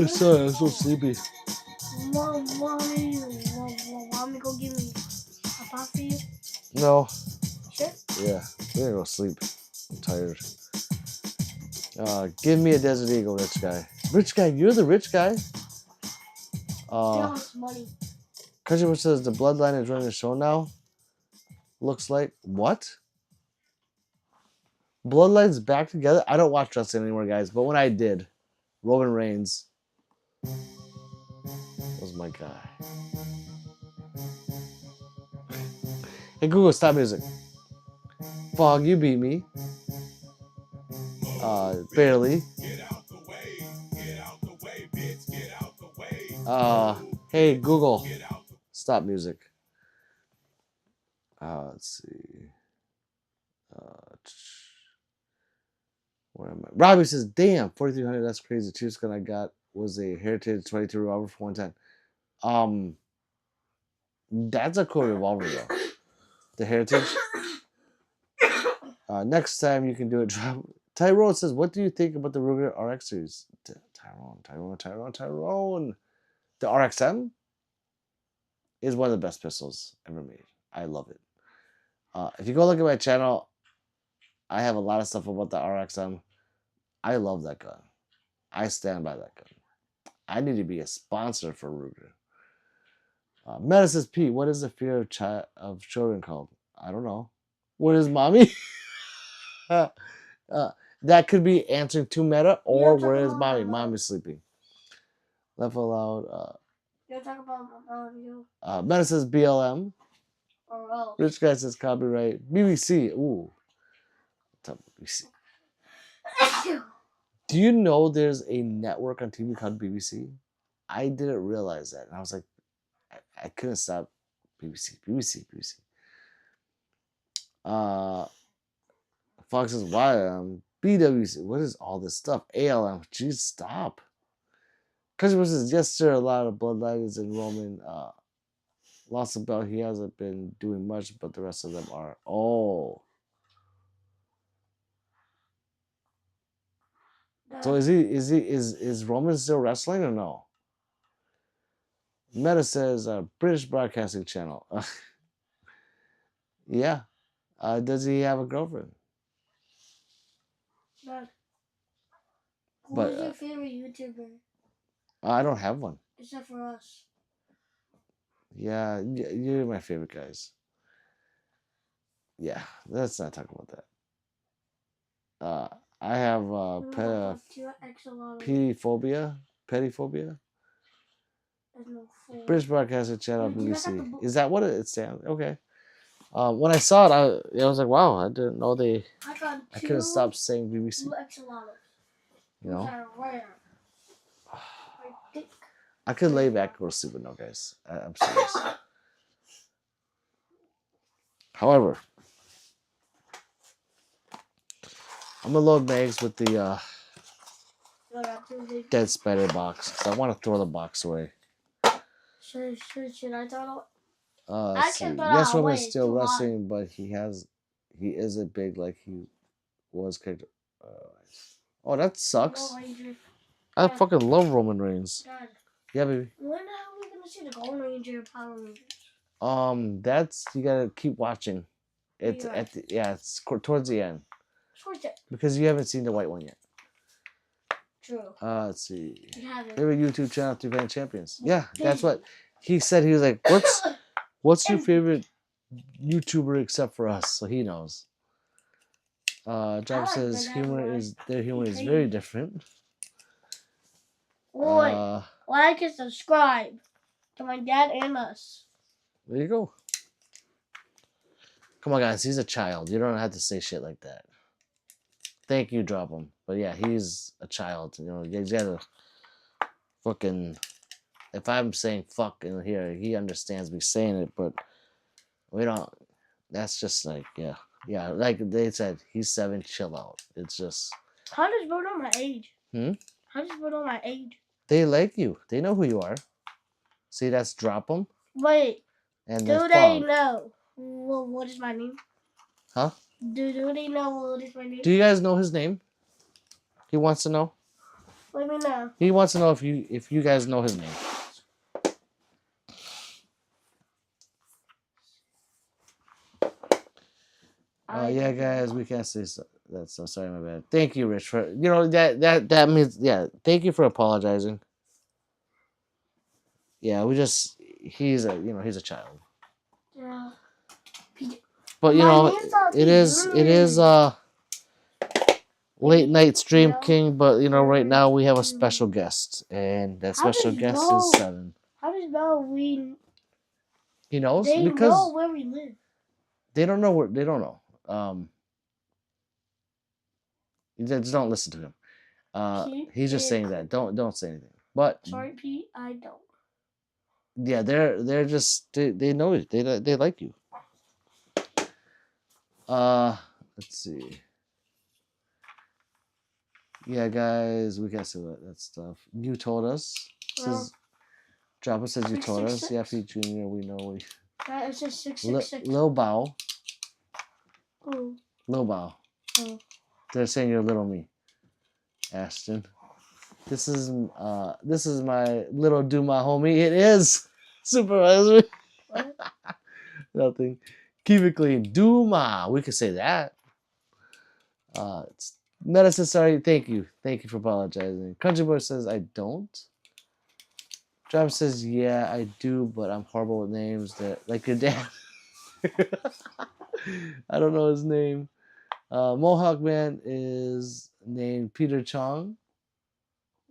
Sorry, I'm so sleepy. Want me to go give me a pop for you? No. Sure. Yeah, we're gonna go sleep. I'm tired. Give me a Desert Eagle, rich guy. Rich guy, you're the rich guy. Money. Country says the Bloodline is running the show now. Looks like what? Bloodline's back together. I don't watch wrestling anymore, guys. But when I did, Roman Reigns was my guy. Hey Google, stop music. Fog, you beat me. Barely. Hey Google, stop music. Let's see. Where am I? Robbie says, "Damn, 4,300. That's crazy. Cheapest gun I got was a Heritage 22 revolver for 110. That's a cool revolver though. The Heritage. Next time you can do it. Drop. Tyrone says, "What do you think about the Ruger RX series?" Tyrone. The RXM is one of the best pistols ever made. I love it. If you go look at my channel, I have a lot of stuff about the RXM. I love that gun. I stand by that gun. I need to be a sponsor for Ruger. Meta says, "Pete, what is the fear of children called?" I don't know. What is mommy? That could be answering to Meta, or talk where is about mommy? my mom. Mommy's sleeping. Level out. You'll talk about my mom, you Meta says BLM. or else. Rich guy says copyright. BBC. Ooh. BBC. Do you know there's a network on TV called BBC? I didn't realize that. And I was like, I couldn't stop BBC. Fox says, why? BWC. What is all this stuff? ALM. Jeez, stop. Customer says, yes, sir. A lot of bloodlines in Roman. Lost a belt. He hasn't been doing much, but the rest of them are. Oh. So is Roman still wrestling or no? Meta says British Broadcasting Channel. Yeah. Does he have a girlfriend? Dad, But, who's your favorite YouTuber? I don't have one. Except for us. Yeah, you're my favorite guys. Yeah, let's not talk about that. I have pettyphobia. There's no four. British Broadcasting Channel, You guys have BBC. the book. Is that what it stands? Okay. When I saw it, I was like, wow, I didn't know they. I got I couldn't stop saying BBC. two axolotls. You know, Those are rare. I think. I could lay back and go to sleep with no guys. I'm serious. However, I'm gonna load mags with the dead spider box because I want to throw the box away. Should I throw it? Let's see. can throw Yes, it away, Roman is it's still too hot. wrestling, but he isn't big like he was. Oh, that sucks. Ranger. I Dad. fucking love Roman Reigns. Dad, Yeah, baby. when the hell are we gonna see the Golden Ranger Power Rangers? That's you gotta keep watching. It's You're at the, yeah, it's towards the end Towards it. because you haven't seen the white one yet. True. Let's see. You have it. Favorite YouTube channel, Three Fan Champions. Yeah, that's what he said. He was like, "What's your favorite YouTuber except for us?" So he knows. Job like says Banana their humor is very different. Boy, like and subscribe to my dad and us. There you go. Come on, guys. He's a child. You don't have to say shit like that. Thank you, drop him. But yeah, he's a child. You know, you gotta fucking. If I'm saying fuck in here, he understands me saying it, but we don't. That's just like, yeah. Yeah, like they said, he's 7, chill out. It's just. How does Bro know my age? Hmm? How does Bro know my age? They like you. They know who you are. See, that's drop them. Wait, And do then they fog. know what is my name? Huh? Do they know what is my name? Do you guys know his name? He wants to know. Let me know. He wants to know if you guys know his name. Yeah, guys, we can't say that. So sorry, my bad. Thank you, Rich, for that means thank you for apologizing. Yeah, he's a child. Yeah. But you My know, name's not it is late night stream Yeah. king. But you know, right now we have a special guest, and that How special does guest Bo- is 7. How does Bro He knows they because know where we live? they don't know where they don't know. You just don't listen to him. Keep He's just it- saying that. Don't say anything. But Sorry, Pete, I don't. yeah, they're just they know it. They like you. Let's see. Yeah, guys, we can see that stuff. You told us. Well, Says Jabba says you told us. 666. Yeah, Pete Junior. We know we. It says 666. Lil Bow. Oh. Lil Bow. Oh. They're saying you're little me, Ashton. This is my little Duma homie. It is supervisor. What? Nothing. Keep it clean. Duma. We could say that. It's medicine. Sorry. Thank you. Thank you for apologizing. Country boy says I don't. Travis says yeah I do, but I'm horrible with names. That like your dad. I don't know his name. Mohawk Man is named Peter Chong.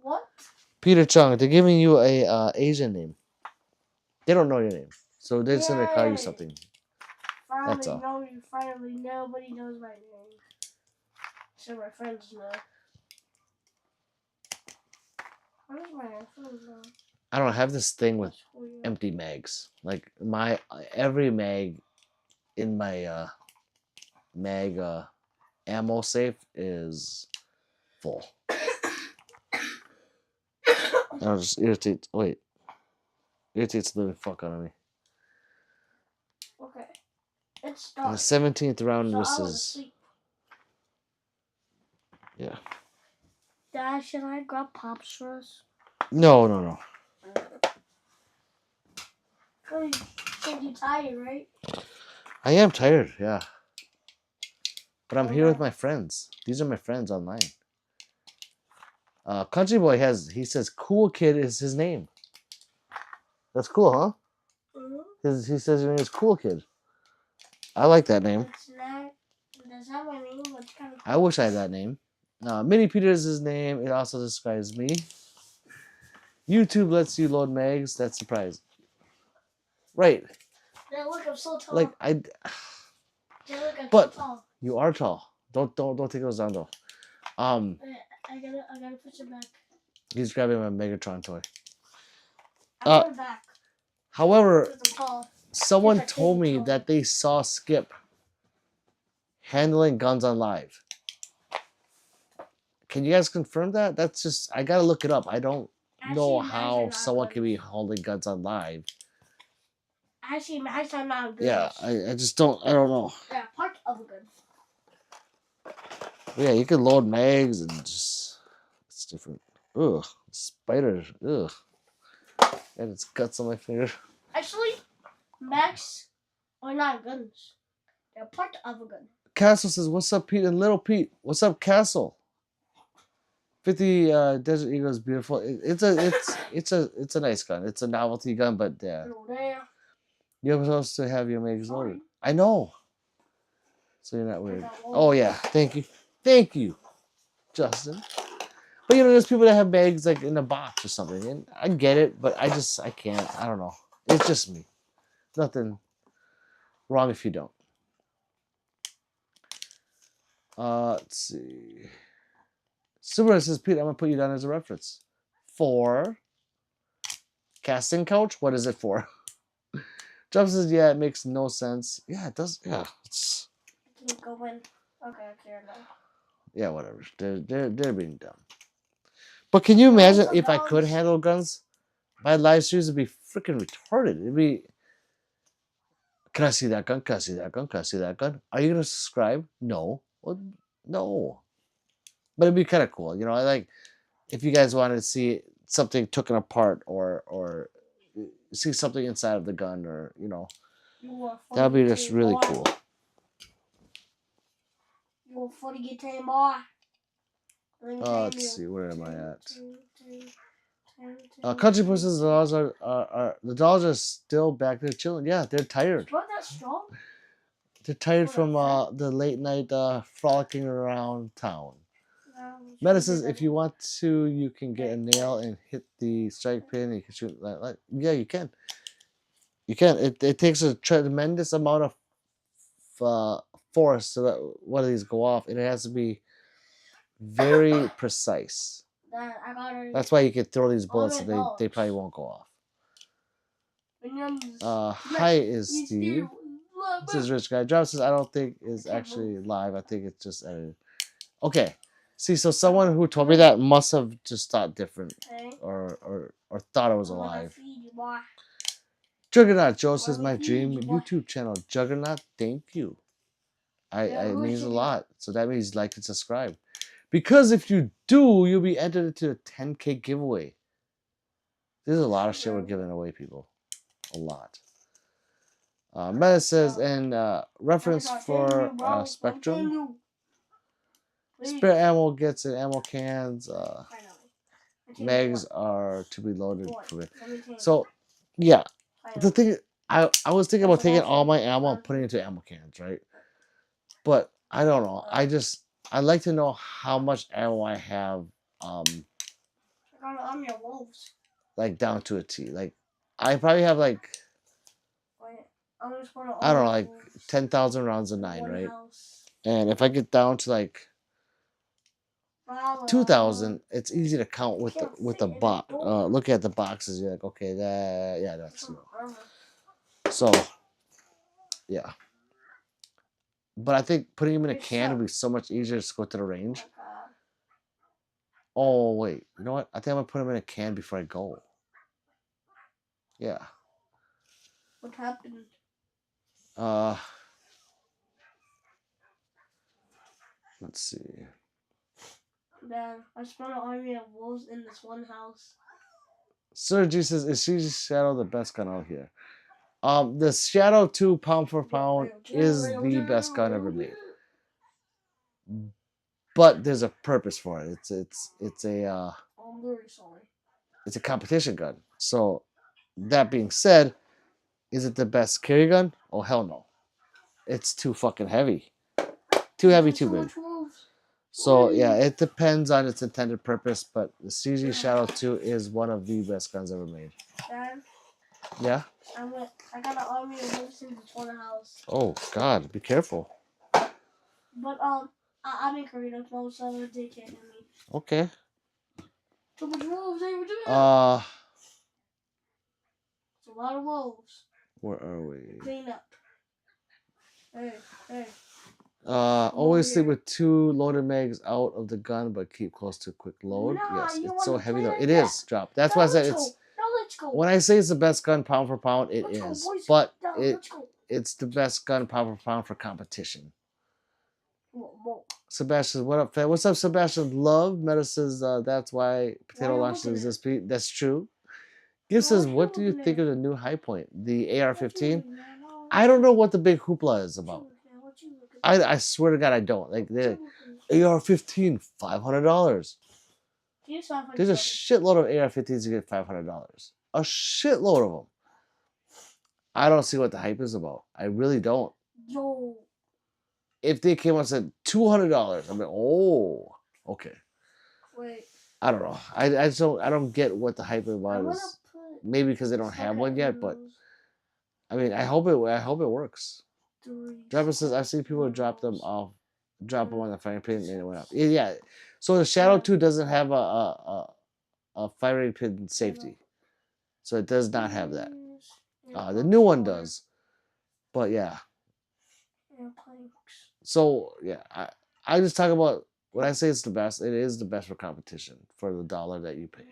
What? Peter Chung. They're giving you a Asian name. They don't know your name, so they're just gonna call you Yay. something. Finally, That's all. finally, nobody knows my name. So my friends know. How does my friends know? I don't have this thing with That's weird. empty mags. Like my every mag in my mag ammo safe is full. That'll just irritate. Wait, irritates the living fuck out of me. Okay. It's In the dark. 17th round, So this I was is asleep. yeah. Dad, should I grab pops for us? No. Oh, you said you're tired, right? I am tired. Yeah, but I'm here with Okay. my friends. These are my friends online. Country Boy he says Cool Kid is his name. That's cool, huh? Mm-hmm. He says your name is Cool Kid. I like that name. That's not my name, but it's kind of cool. I wish I had that name. Mini Peter is his name. It also describes me. YouTube lets you load mags. That's surprising. Right. Yeah, look, I'm so tall. Like I. Yeah, look, I'm But so tall. you are tall. Don't take those down though. I gotta push it back. He's grabbing my Megatron toy. I'm going back. However, Because I'm tall. someone Yes, I told can me tell. that they saw Skip handling guns on live. Can you guys confirm that? That's just I gotta look it up. I don't know Actually, how imagine someone I'm can be good. holding guns on live. Actually, imagine I'm not good. Yeah, I just don't. I don't know. Yeah, part of a gun. Yeah, you can load mags and just it's different. Ugh, spider. Ugh, and it's guts on my finger. Actually, max are not guns. They're part of a gun. Castle says, "What's up, Pete?" And Little Pete, "What's up, Castle?" 50 Desert Eagle is beautiful. It's a nice gun. It's a novelty gun, but yeah, Hello there. you're supposed to have your mags Sorry. loaded. I know. So you're not weird. got Oh loaded. yeah, thank you, Justin. But there's people that have bags like in a box or something, and I get it, but I can't. I don't know. It's just me. Nothing wrong if you don't. Let's see. Super says, Pete, I'm gonna put you down as a reference for casting couch. What is it for? Jump says, yeah, it makes no sense. Yeah, it does. Yeah, it's Can you go in? Okay, now. yeah, whatever. They're being dumb. But can you imagine if I could handle guns? My live streams would be freaking retarded. It'd be. Can I see that gun? Can I see that gun? Can I see that gun? Are you gonna subscribe? No. Well, no. But it'd be kind of cool, I like if you guys wanted to see something taken apart or see something inside of the gun, or that'd be just really cool. You're 40 get boy. Let's see, where am I at? Country Pussies, the dogs are still back there chilling. Yeah, they're tired. Not that strong. They're tired from the late night frolicking around town. Medicines, if you want to, you can get a nail and hit the strike pin. You can shoot yeah, you can. You can. It takes a tremendous amount of force so that one of these go off, and it has to be very precise. That's why you can throw these bullets and they probably won't go off. Hi is Steve. This is Rich Guy. John says I don't think it's actually live. I think it's just edited. Okay. See, so someone who told me that must have just thought different, Okay. or thought I was I'm gonna alive. feed you, boy. Juggernaut Joe says Let me my feed dream you, boy. YouTube channel. Juggernaut, thank you. Yeah, It who means is a it? lot. So that means like and subscribe. Because if you do, you'll be entered into a 10K giveaway. There's a lot of shit we're giving away, people. A lot. Meta says, and reference for Spectrum. Spare ammo gets in ammo cans. Mags are to be loaded. So, yeah. The thing, I was thinking about taking all my ammo and putting it into ammo cans, right? But I don't know. I like to know how much ammo I have, I'm your wolves. like down to a T. Like, I probably have like, Wait, I'm just gonna I don't know, all like wolves 10,000 rounds of in 9, one right? house. And if I get down to like Follow. 2,000, it's easy to count with the Can't with fit the in box. the door. Look at the boxes. You're like, okay, that's Armor. so yeah. But I think putting them in a It can would be so much easier to go to the range. Oh wait, you know what? I think I'm gonna put them in a can before I go. Yeah. What happened? Let's see. Dad, I spawned an army of wolves in this one house. Sir G says, is CG Shadow the best gun out here? The Shadow 2 pound for pound is the best gun ever made. But there's a purpose for it. It's a I'm very sorry. it's a competition gun. So that being said, is it the best carry gun? Oh hell no. It's too fucking heavy. Too heavy, too big. So yeah, it depends on its intended purpose, but the CG Shadow 2 is one of the best guns ever made. Dad, Yeah? I got an army of wolves in this one house. Oh god, be careful. But I'm in Korea, so they can't hear me. Okay. Too much wolves, they were doing it. It's a lot of wolves. Where are we? Clean up. Hey. Always sleep with 2 loaded mags out of the gun, but keep close to quick load. Nah, Yes, you it's so wanna heavy play though. like It that? is drop. That's why I said it's. Now let's go. When I say it's the best gun pound for pound, it Let's go, is. boys. But Now, it let's go. it's the best gun pound for pound for competition. Whoa. Sebastian, what up, fam? What's up, Sebastian? Love Meta says that's why potato you launches looking at exist. Pete. That's true. Gift Why says, you what do you looking think at? of the new high point, the AR-15? What I don't know what the big hoopla is about. you looking at? I swear to God, I don't. Like What you they're looking at? AR-15, $500. You sound like There's a something. shitload of AR-15s you get $500. A shitload of them. I don't see what the hype is about. I really don't. Yo. If they came out and said $200, I'm like, oh, okay. Wait. I don't know. I just don't. I don't get what the hype I about wanna is. put Maybe because they don't have one yet, but I mean, I hope it works. Driver says I've seen people drop them on the firing pin and it went up. Yeah. So the Shadow 2 doesn't have a firing pin safety, so it does not have that. The new one does, but yeah. So yeah, I just talk about when I say it's the best. It is the best for competition for the dollar that you pay.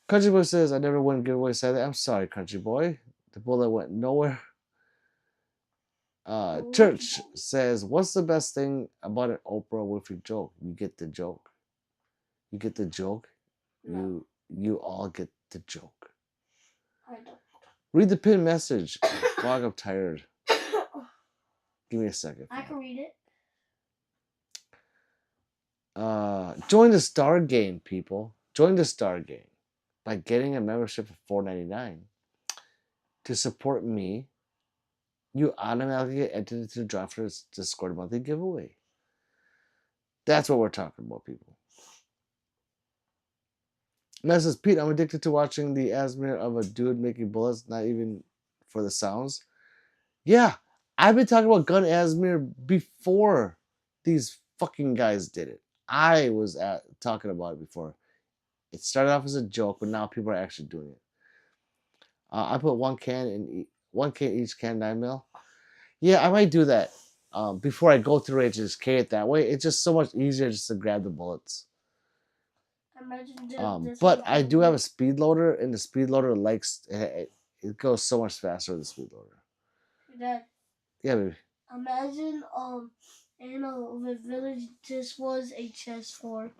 Country Boy says I never win giveaway. Said that. I'm sorry, Country Boy. The bullet went nowhere. Church says, what's the best thing about an Oprah Winfrey joke? You get the joke. You get the joke. No. You all get the joke. I don't. Read the pin message. Dog, I'm tired. Give me a second. I can read it. Join the Star Game, people. Join the Star Game by getting a membership for $4.99 to support me. You automatically get entered into the draw for this Discord monthly giveaway. That's what we're talking about, people. Now says, Pete, I'm addicted to watching the ASMR of a dude making bullets, not even for the sounds. Yeah, I've been talking about gun ASMR before these fucking guys did it. I was talking about it before. It started off as a joke, but now people are actually doing it. I put one can each can 9 mil. Yeah, I might do that. before I go through it, just carry it that way. It's just so much easier just to grab the bullets. Imagine this But one I for do have me. a speed loader, and the speed loader it goes so much faster with the speed loader. Dad, Yeah, baby. imagine the village this was a chest for.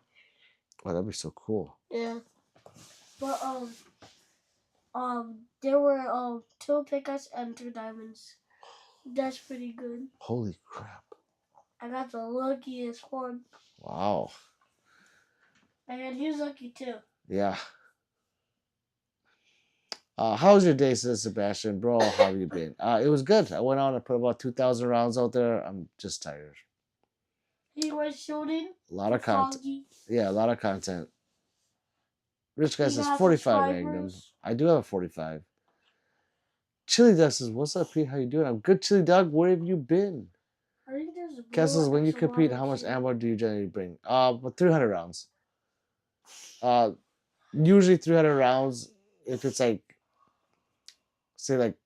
Oh, that'd be so cool. Yeah. But there were 2 pickaxe and 2 diamonds. That's pretty good. Holy crap! I got the luckiest one. Wow. And he's lucky too. Yeah. How was your day, says Sebastian? Bro, how have you been? It was good. I went out and put about 2,000 rounds out there. I'm just tired. He was shooting. A lot of content. Foggy. Yeah, a lot of content. Rich guy You says got 45 Magnum. subscribers? I do have a 45. Chili Dog says, "What's up, Pete? How you doing? I'm good, Chili Dog. Where have you been?" I think there's a Cass says, "When you extra compete, water how much here. ammo do you generally bring?" But 300 rounds. Usually 300 rounds. If it's like, say, like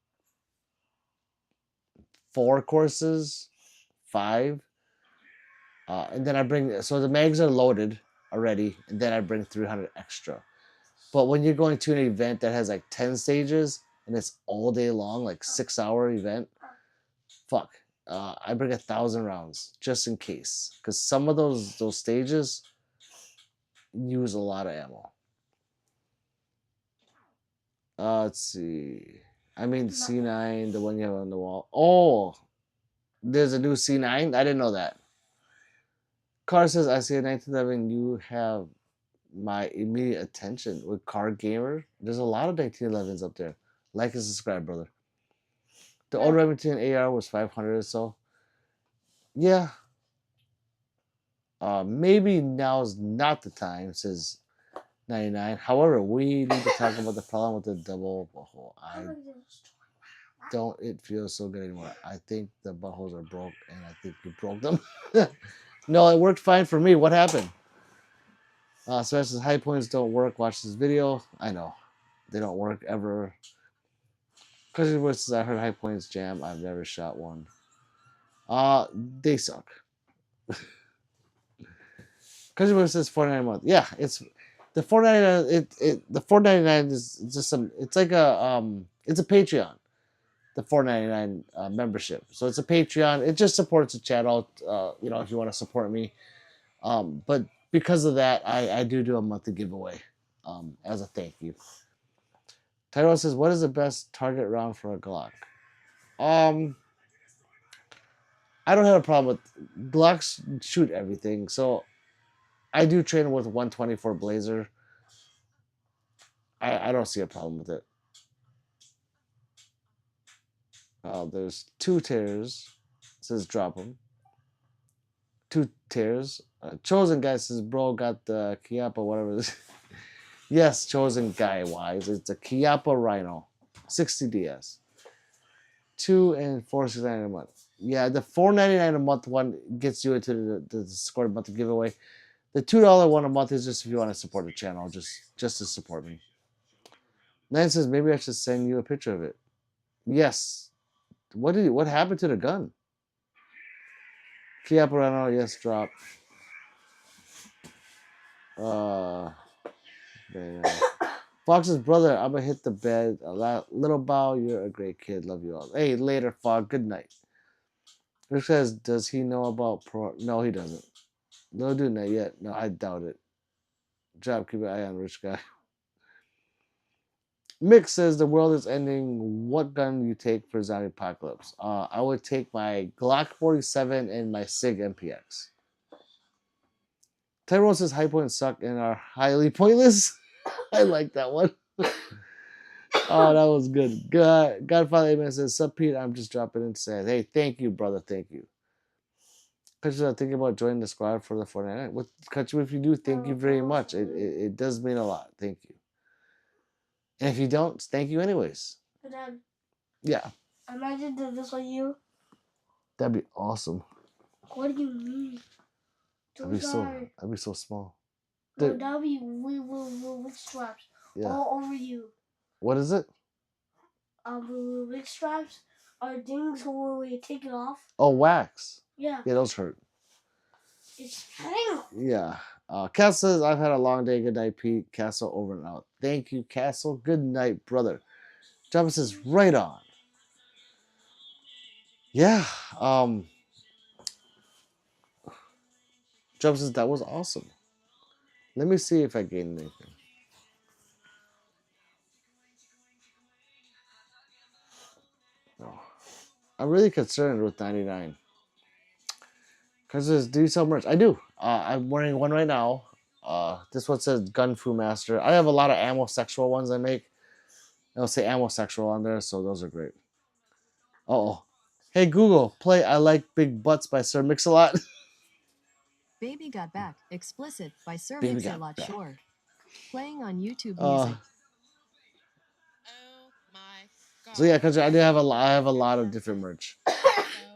4 courses, 5. And then I bring, so the mags are loaded already, and then I bring 300 extra. But when you're going to an event that has like 10 stages and it's all day long, like 6-hour event, fuck. I bring 1,000 rounds just in case, because some of those stages use a lot of ammo. Let's see. I mean the C9, the one you have on the wall. Oh, there's a new C9. I didn't know that. Car says, "I see a 1911. You have my immediate attention with Car Gamer." There's a lot of 1911s up there. Like and subscribe, brother. The old Remington AR was 500 or so. Yeah. Maybe now's not the time, says 99. However, we need to talk about the problem with the double butthole. It feels so good anymore. I think the buttholes are broke, and I think you broke them. No, it worked fine for me. What happened? So says high points don't work. Watch this video. I know. They don't work ever. Country Boy says, "I heard high points jam. I've never shot one." They suck. Country Boy says 4.99 a month. Yeah, it's the 4.99. The 4.99 is just some. It's like it's a Patreon. The 4.99 membership. So it's a Patreon. It just supports the channel. If you want to support me. But because of that, I do a monthly giveaway. As a thank you. Tyrone says, "What is the best target round for a Glock?" I don't have a problem with Glocks. Shoot everything, so I do train with 124 Blazer. I don't see a problem with it. There's 2 tears. It says drop them. 2 tears. Chosen guy says, "Bro, got the Kiapa, whatever this." Yes, chosen guy wise, it's a Kiapa Rhino, 60 DS. 2 and 4.69 a month. Yeah, the 4.99 a month one gets you into the scored monthly giveaway. The $2 one a month is just if you want to support the channel, just to support me. Nine says, "Maybe I should send you a picture of it." Yes. What happened to the gun? Kia Perano, yes, drop. Man. Fox's brother, I'm gonna hit the bed. Little Bow, you're a great kid. Love you all. Hey, later, Fog. Good night. Rick says, "Does he know about pro?" No, he doesn't. No, doing that yet. No, I doubt it. Job, keep an eye on Rich Guy. Mick says, "The world is ending. What gun you take for zombie apocalypse?" I would take my Glock 47 and my SIG MPX. Tyrone says, "High points suck and are highly pointless." I like that one. Oh, that was good. Godfather Amen says, "Sup, Pete? I'm just dropping in to say, hey, thank you, brother. Thank you." Because I'm thinking about joining the squad for the 49. What country? If you do, thank you very much. It does mean a lot. Thank you. And if you don't, thank you anyways. But then, Yeah, imagine that this was you. that'd be awesome. What do you mean? I'd be so small. No, that would be wig straps Yeah. all over you. What is it? Wig straps are things where we take it off. Oh, wax. Yeah. Yeah, those hurt. It's hang. Yeah. Cass says, I've had a long day. Good night, Pete. Castle over and out. Thank you, Castle. Good night, brother. Java says, right on. Yeah. Java says, that was awesome. Let me see if I gained anything. No. I'm really concerned with 99. Because do you sell merch? I do. I'm wearing one right now. This one says Gun Fu Master. I have a lot of ammo sexual ones I make. It'll say ammo sexual on there, so those are great. Uh-oh. Hey Google, play I Like Big Butts by Sir Mix-a-Lot. Baby Got Back, explicit by Sir Baby Mix-a-Lot Got Back. Shore. Playing on YouTube Uh, Music. Oh my god. So yeah, because I have a lot of different merch,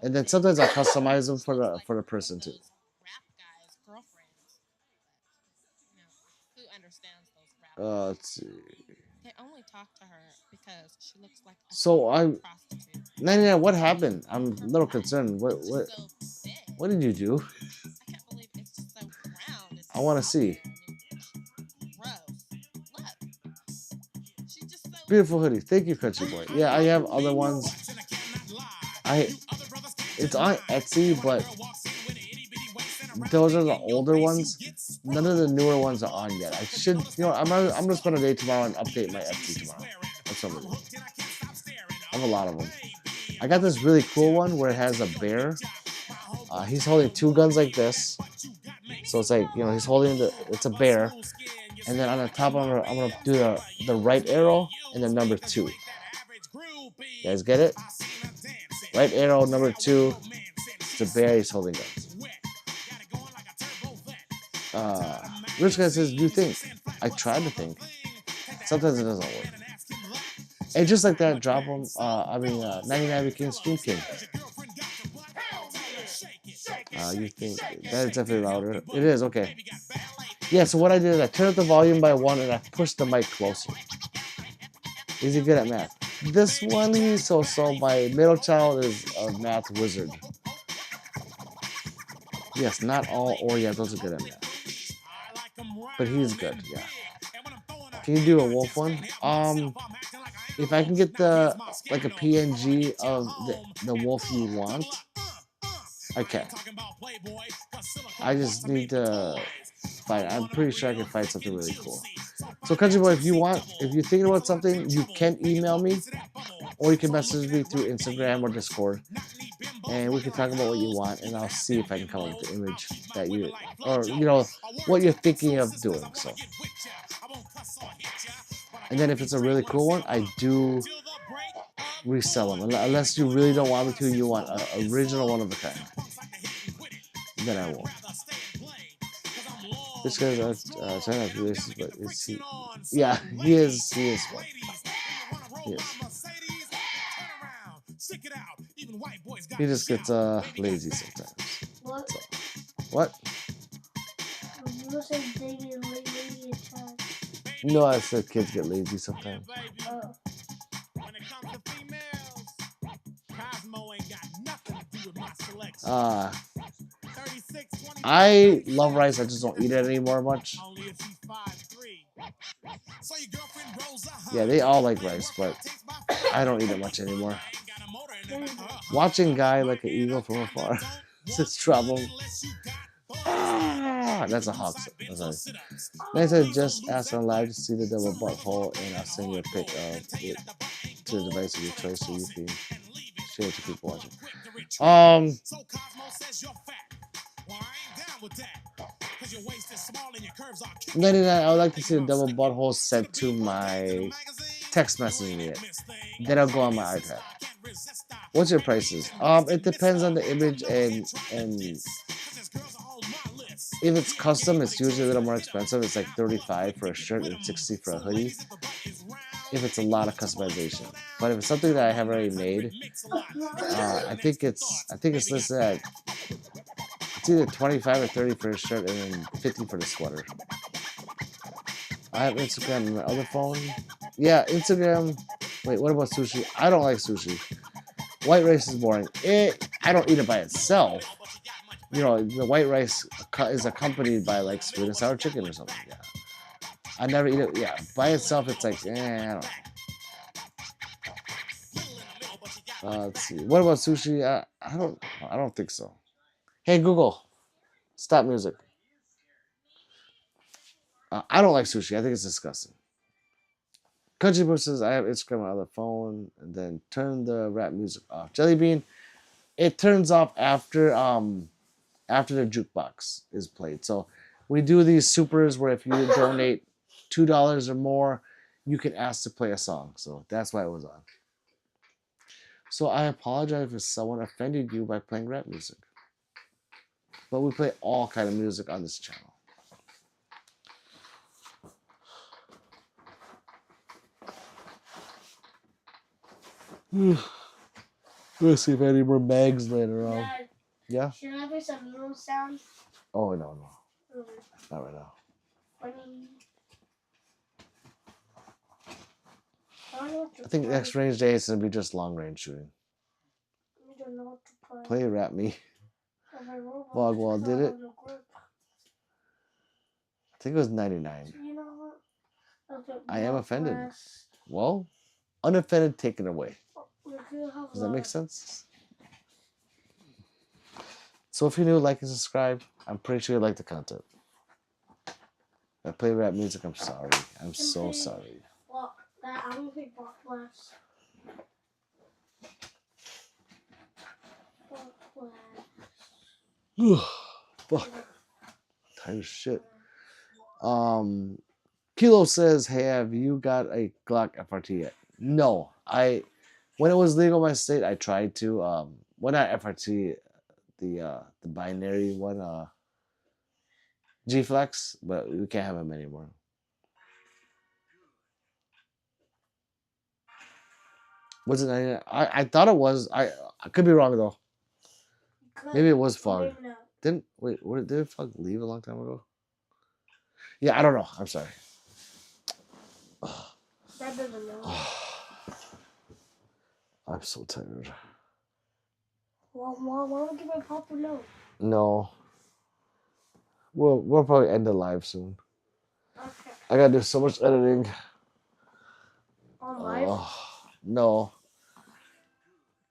and then sometimes I customize them for the person too. Rap guys' girlfriends. You know, who understands those rap Let's see. They only talk to her because she looks like a So prostitute. 99. What happened? I'm a little concerned. She's so big. What did you do? I can't believe it's just so round. It's I want to so see. gross. Look. She's just so Beautiful hoodie. Thank you, Country Boy. Yeah, I have other ones. It's on Etsy, but those are the older ones. None of the newer ones are on yet. I should, I'm gonna spend a day tomorrow and update my Etsy tomorrow. That's what I'm gonna do. I have a lot of them. I got this really cool one where it has a bear. He's holding two guns like this. So it's like, he's holding it's a bear. And then on the top, I'm gonna do the right arrow and then number 2. You guys get it? Right arrow, number 2. It's a bear, he's holding guns. Rich guy says, you think? I try to think. Sometimes it doesn't work. And just like that, drop them. 99 became Stream King. You think that is definitely louder? It is, okay. Yeah, so what I did is I turned up the volume by 1 and I pushed the mic closer. Is he good at math? This one, he's so-so. My middle child is a math wizard. Yes, not all, or yeah, those are good at math. But he's good, yeah. Can you do a wolf one? If I can get a PNG of the wolf you want, I can. I just need to fight. I'm pretty sure I can fight something really cool. So Country Boy, if you're thinking about something, you can email me, or you can message me through Instagram or Discord, and we can talk about what you want, and I'll see if I can come up with the image that what you're thinking of doing. So, and then if it's a really cool one, I do resell them, unless you really don't want me to. You want an original one of a kind, then I won't. This guy's trying to do this, but is he? Yeah, he is. He is fun. He is. He just gets lazy sometimes. What? So, what? You said they get lazy at times. No, I said kids get lazy sometimes. Oh. When it comes to females, Cosmo ain't got nothing to do with my selection. 36, 20, I love rice. I just don't eat it anymore much. only if she's 5'3". So your girlfriend Rosa, Yeah, they all like rice, but I don't eat it much anymore. Watching Guy like an eagle from afar. It's trouble. That's a hawk. Nice, I just asked on live to see the double butthole, and I'll send you a pic of it to the device of your choice so you can share it to people watching. 99, I would like to see the double butthole sent to my text messaging yet. Then I'll go on my iPad. What's your prices? It depends on the image and if it's custom, it's usually a little more expensive. It's like $35 for a shirt and $60 for a hoodie. If it's a lot of customization, but if it's something that I have already made, I think it's listed at it's either $25 or $30 for a shirt and then $50 for the sweater. I have Instagram on my other phone. Yeah, Instagram. Wait, what about sushi? I don't like sushi. White rice is boring. I don't eat it by itself. You know, the white rice is accompanied by like sweet and sour chicken or something. Yeah, I never eat it. Yeah, by itself, it's like, I don't know. Let's see. What about sushi? I don't think so. Hey Google, stop music. I don't like sushi. I think it's disgusting. Country Boy says I have Instagram on the phone, and then turn the rap music off. Jelly Bean, it turns off after the jukebox is played. So we do these supers where if you donate $2 or more, you can ask to play a song. So that's why it was on. So I apologize if someone offended you by playing rap music. But we play all kind of music on this channel. Let's see if any more mags later on. Dad, Yeah? should I play some noodle sounds? Oh, no. Really Not right now. funny. I don't know what to I think play. next range day is going to be just long range shooting. I don't know what to play. Play Rap Me. On my Roblox, Vlogwall it's did not it. on the group. I think it was 99. You know what? That's what I am Block offended. Blast. Well, unoffended, taken away. We could have Does that make a- sense? So if you're new, like and subscribe. I'm pretty sure you like the content. If I play rap music, I'm sorry. I'm so sorry. Block that. I'm gonna play Block Blast. Block Blast. Fuck. Tired as shit. Kilo says, "Hey, have you got a Glock FRT yet?" No. When it was legal in my state, I tried to. Well, not FRT, the binary one, G Flex, but we can't have them anymore. Was it 99? I thought it was. I could be wrong though. Maybe it was fog. Maybe not. Did fog leave a long time ago? Yeah, I don't know. I'm sorry. That doesn't know. I'm so tired. Well, why don't we give my pop a note? No. We'll probably end the live soon. Okay. I gotta do so much editing. On live? No.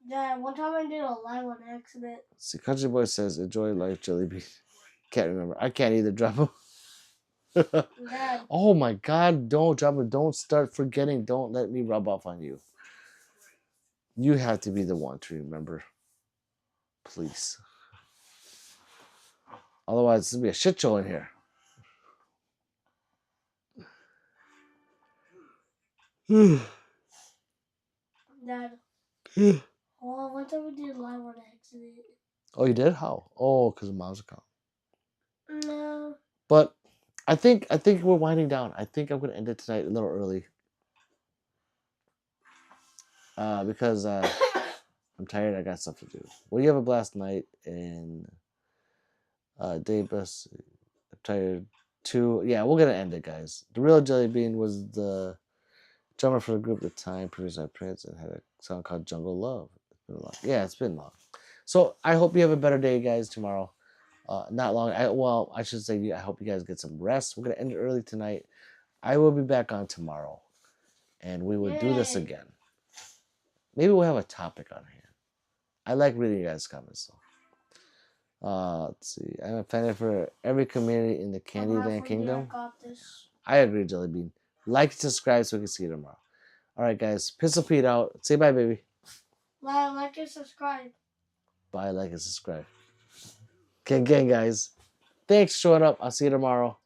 Yeah, one time I did a live on accident. See, Country Boy says, enjoy life, Jelly Bean. Can't remember. I can't either drop him. Dad, Oh my God, don't drop it. Don't start forgetting. Don't let me rub off on you. You have to be the one to remember. Please. Otherwise, it's going to be a shit show in here. Dad. Oh, one time we did live on accident. Oh, you did? How? Oh, because of mom's account. No. But I think we're winding down. I think I'm going to end it tonight a little early. Because I'm tired. I got stuff to do. Well, you have a blast night, and Davis, I'm tired too. Yeah, we're gonna end it, guys. The real Jelly Bean was the drummer for the group at the time, produced by Prince, and had a song called Jungle Love. It's been long. Yeah, it's been long. So I hope you have a better day, guys, tomorrow. Not long. I should say, I hope you guys get some rest. We're gonna end it early tonight. I will be back on tomorrow, and we will do this Yay. again. Maybe we'll have a topic on here. I like reading you guys' comments, though. Let's see. I'm offended for every community in the Candyland Kingdom. I got this. I agree, Jelly Bean. Like and subscribe so we can see you tomorrow. All right, guys. Pistol Pete out. Say bye, baby. Like and subscribe. Bye, like and subscribe. Okay, again, guys. Thanks for showing up. I'll see you tomorrow.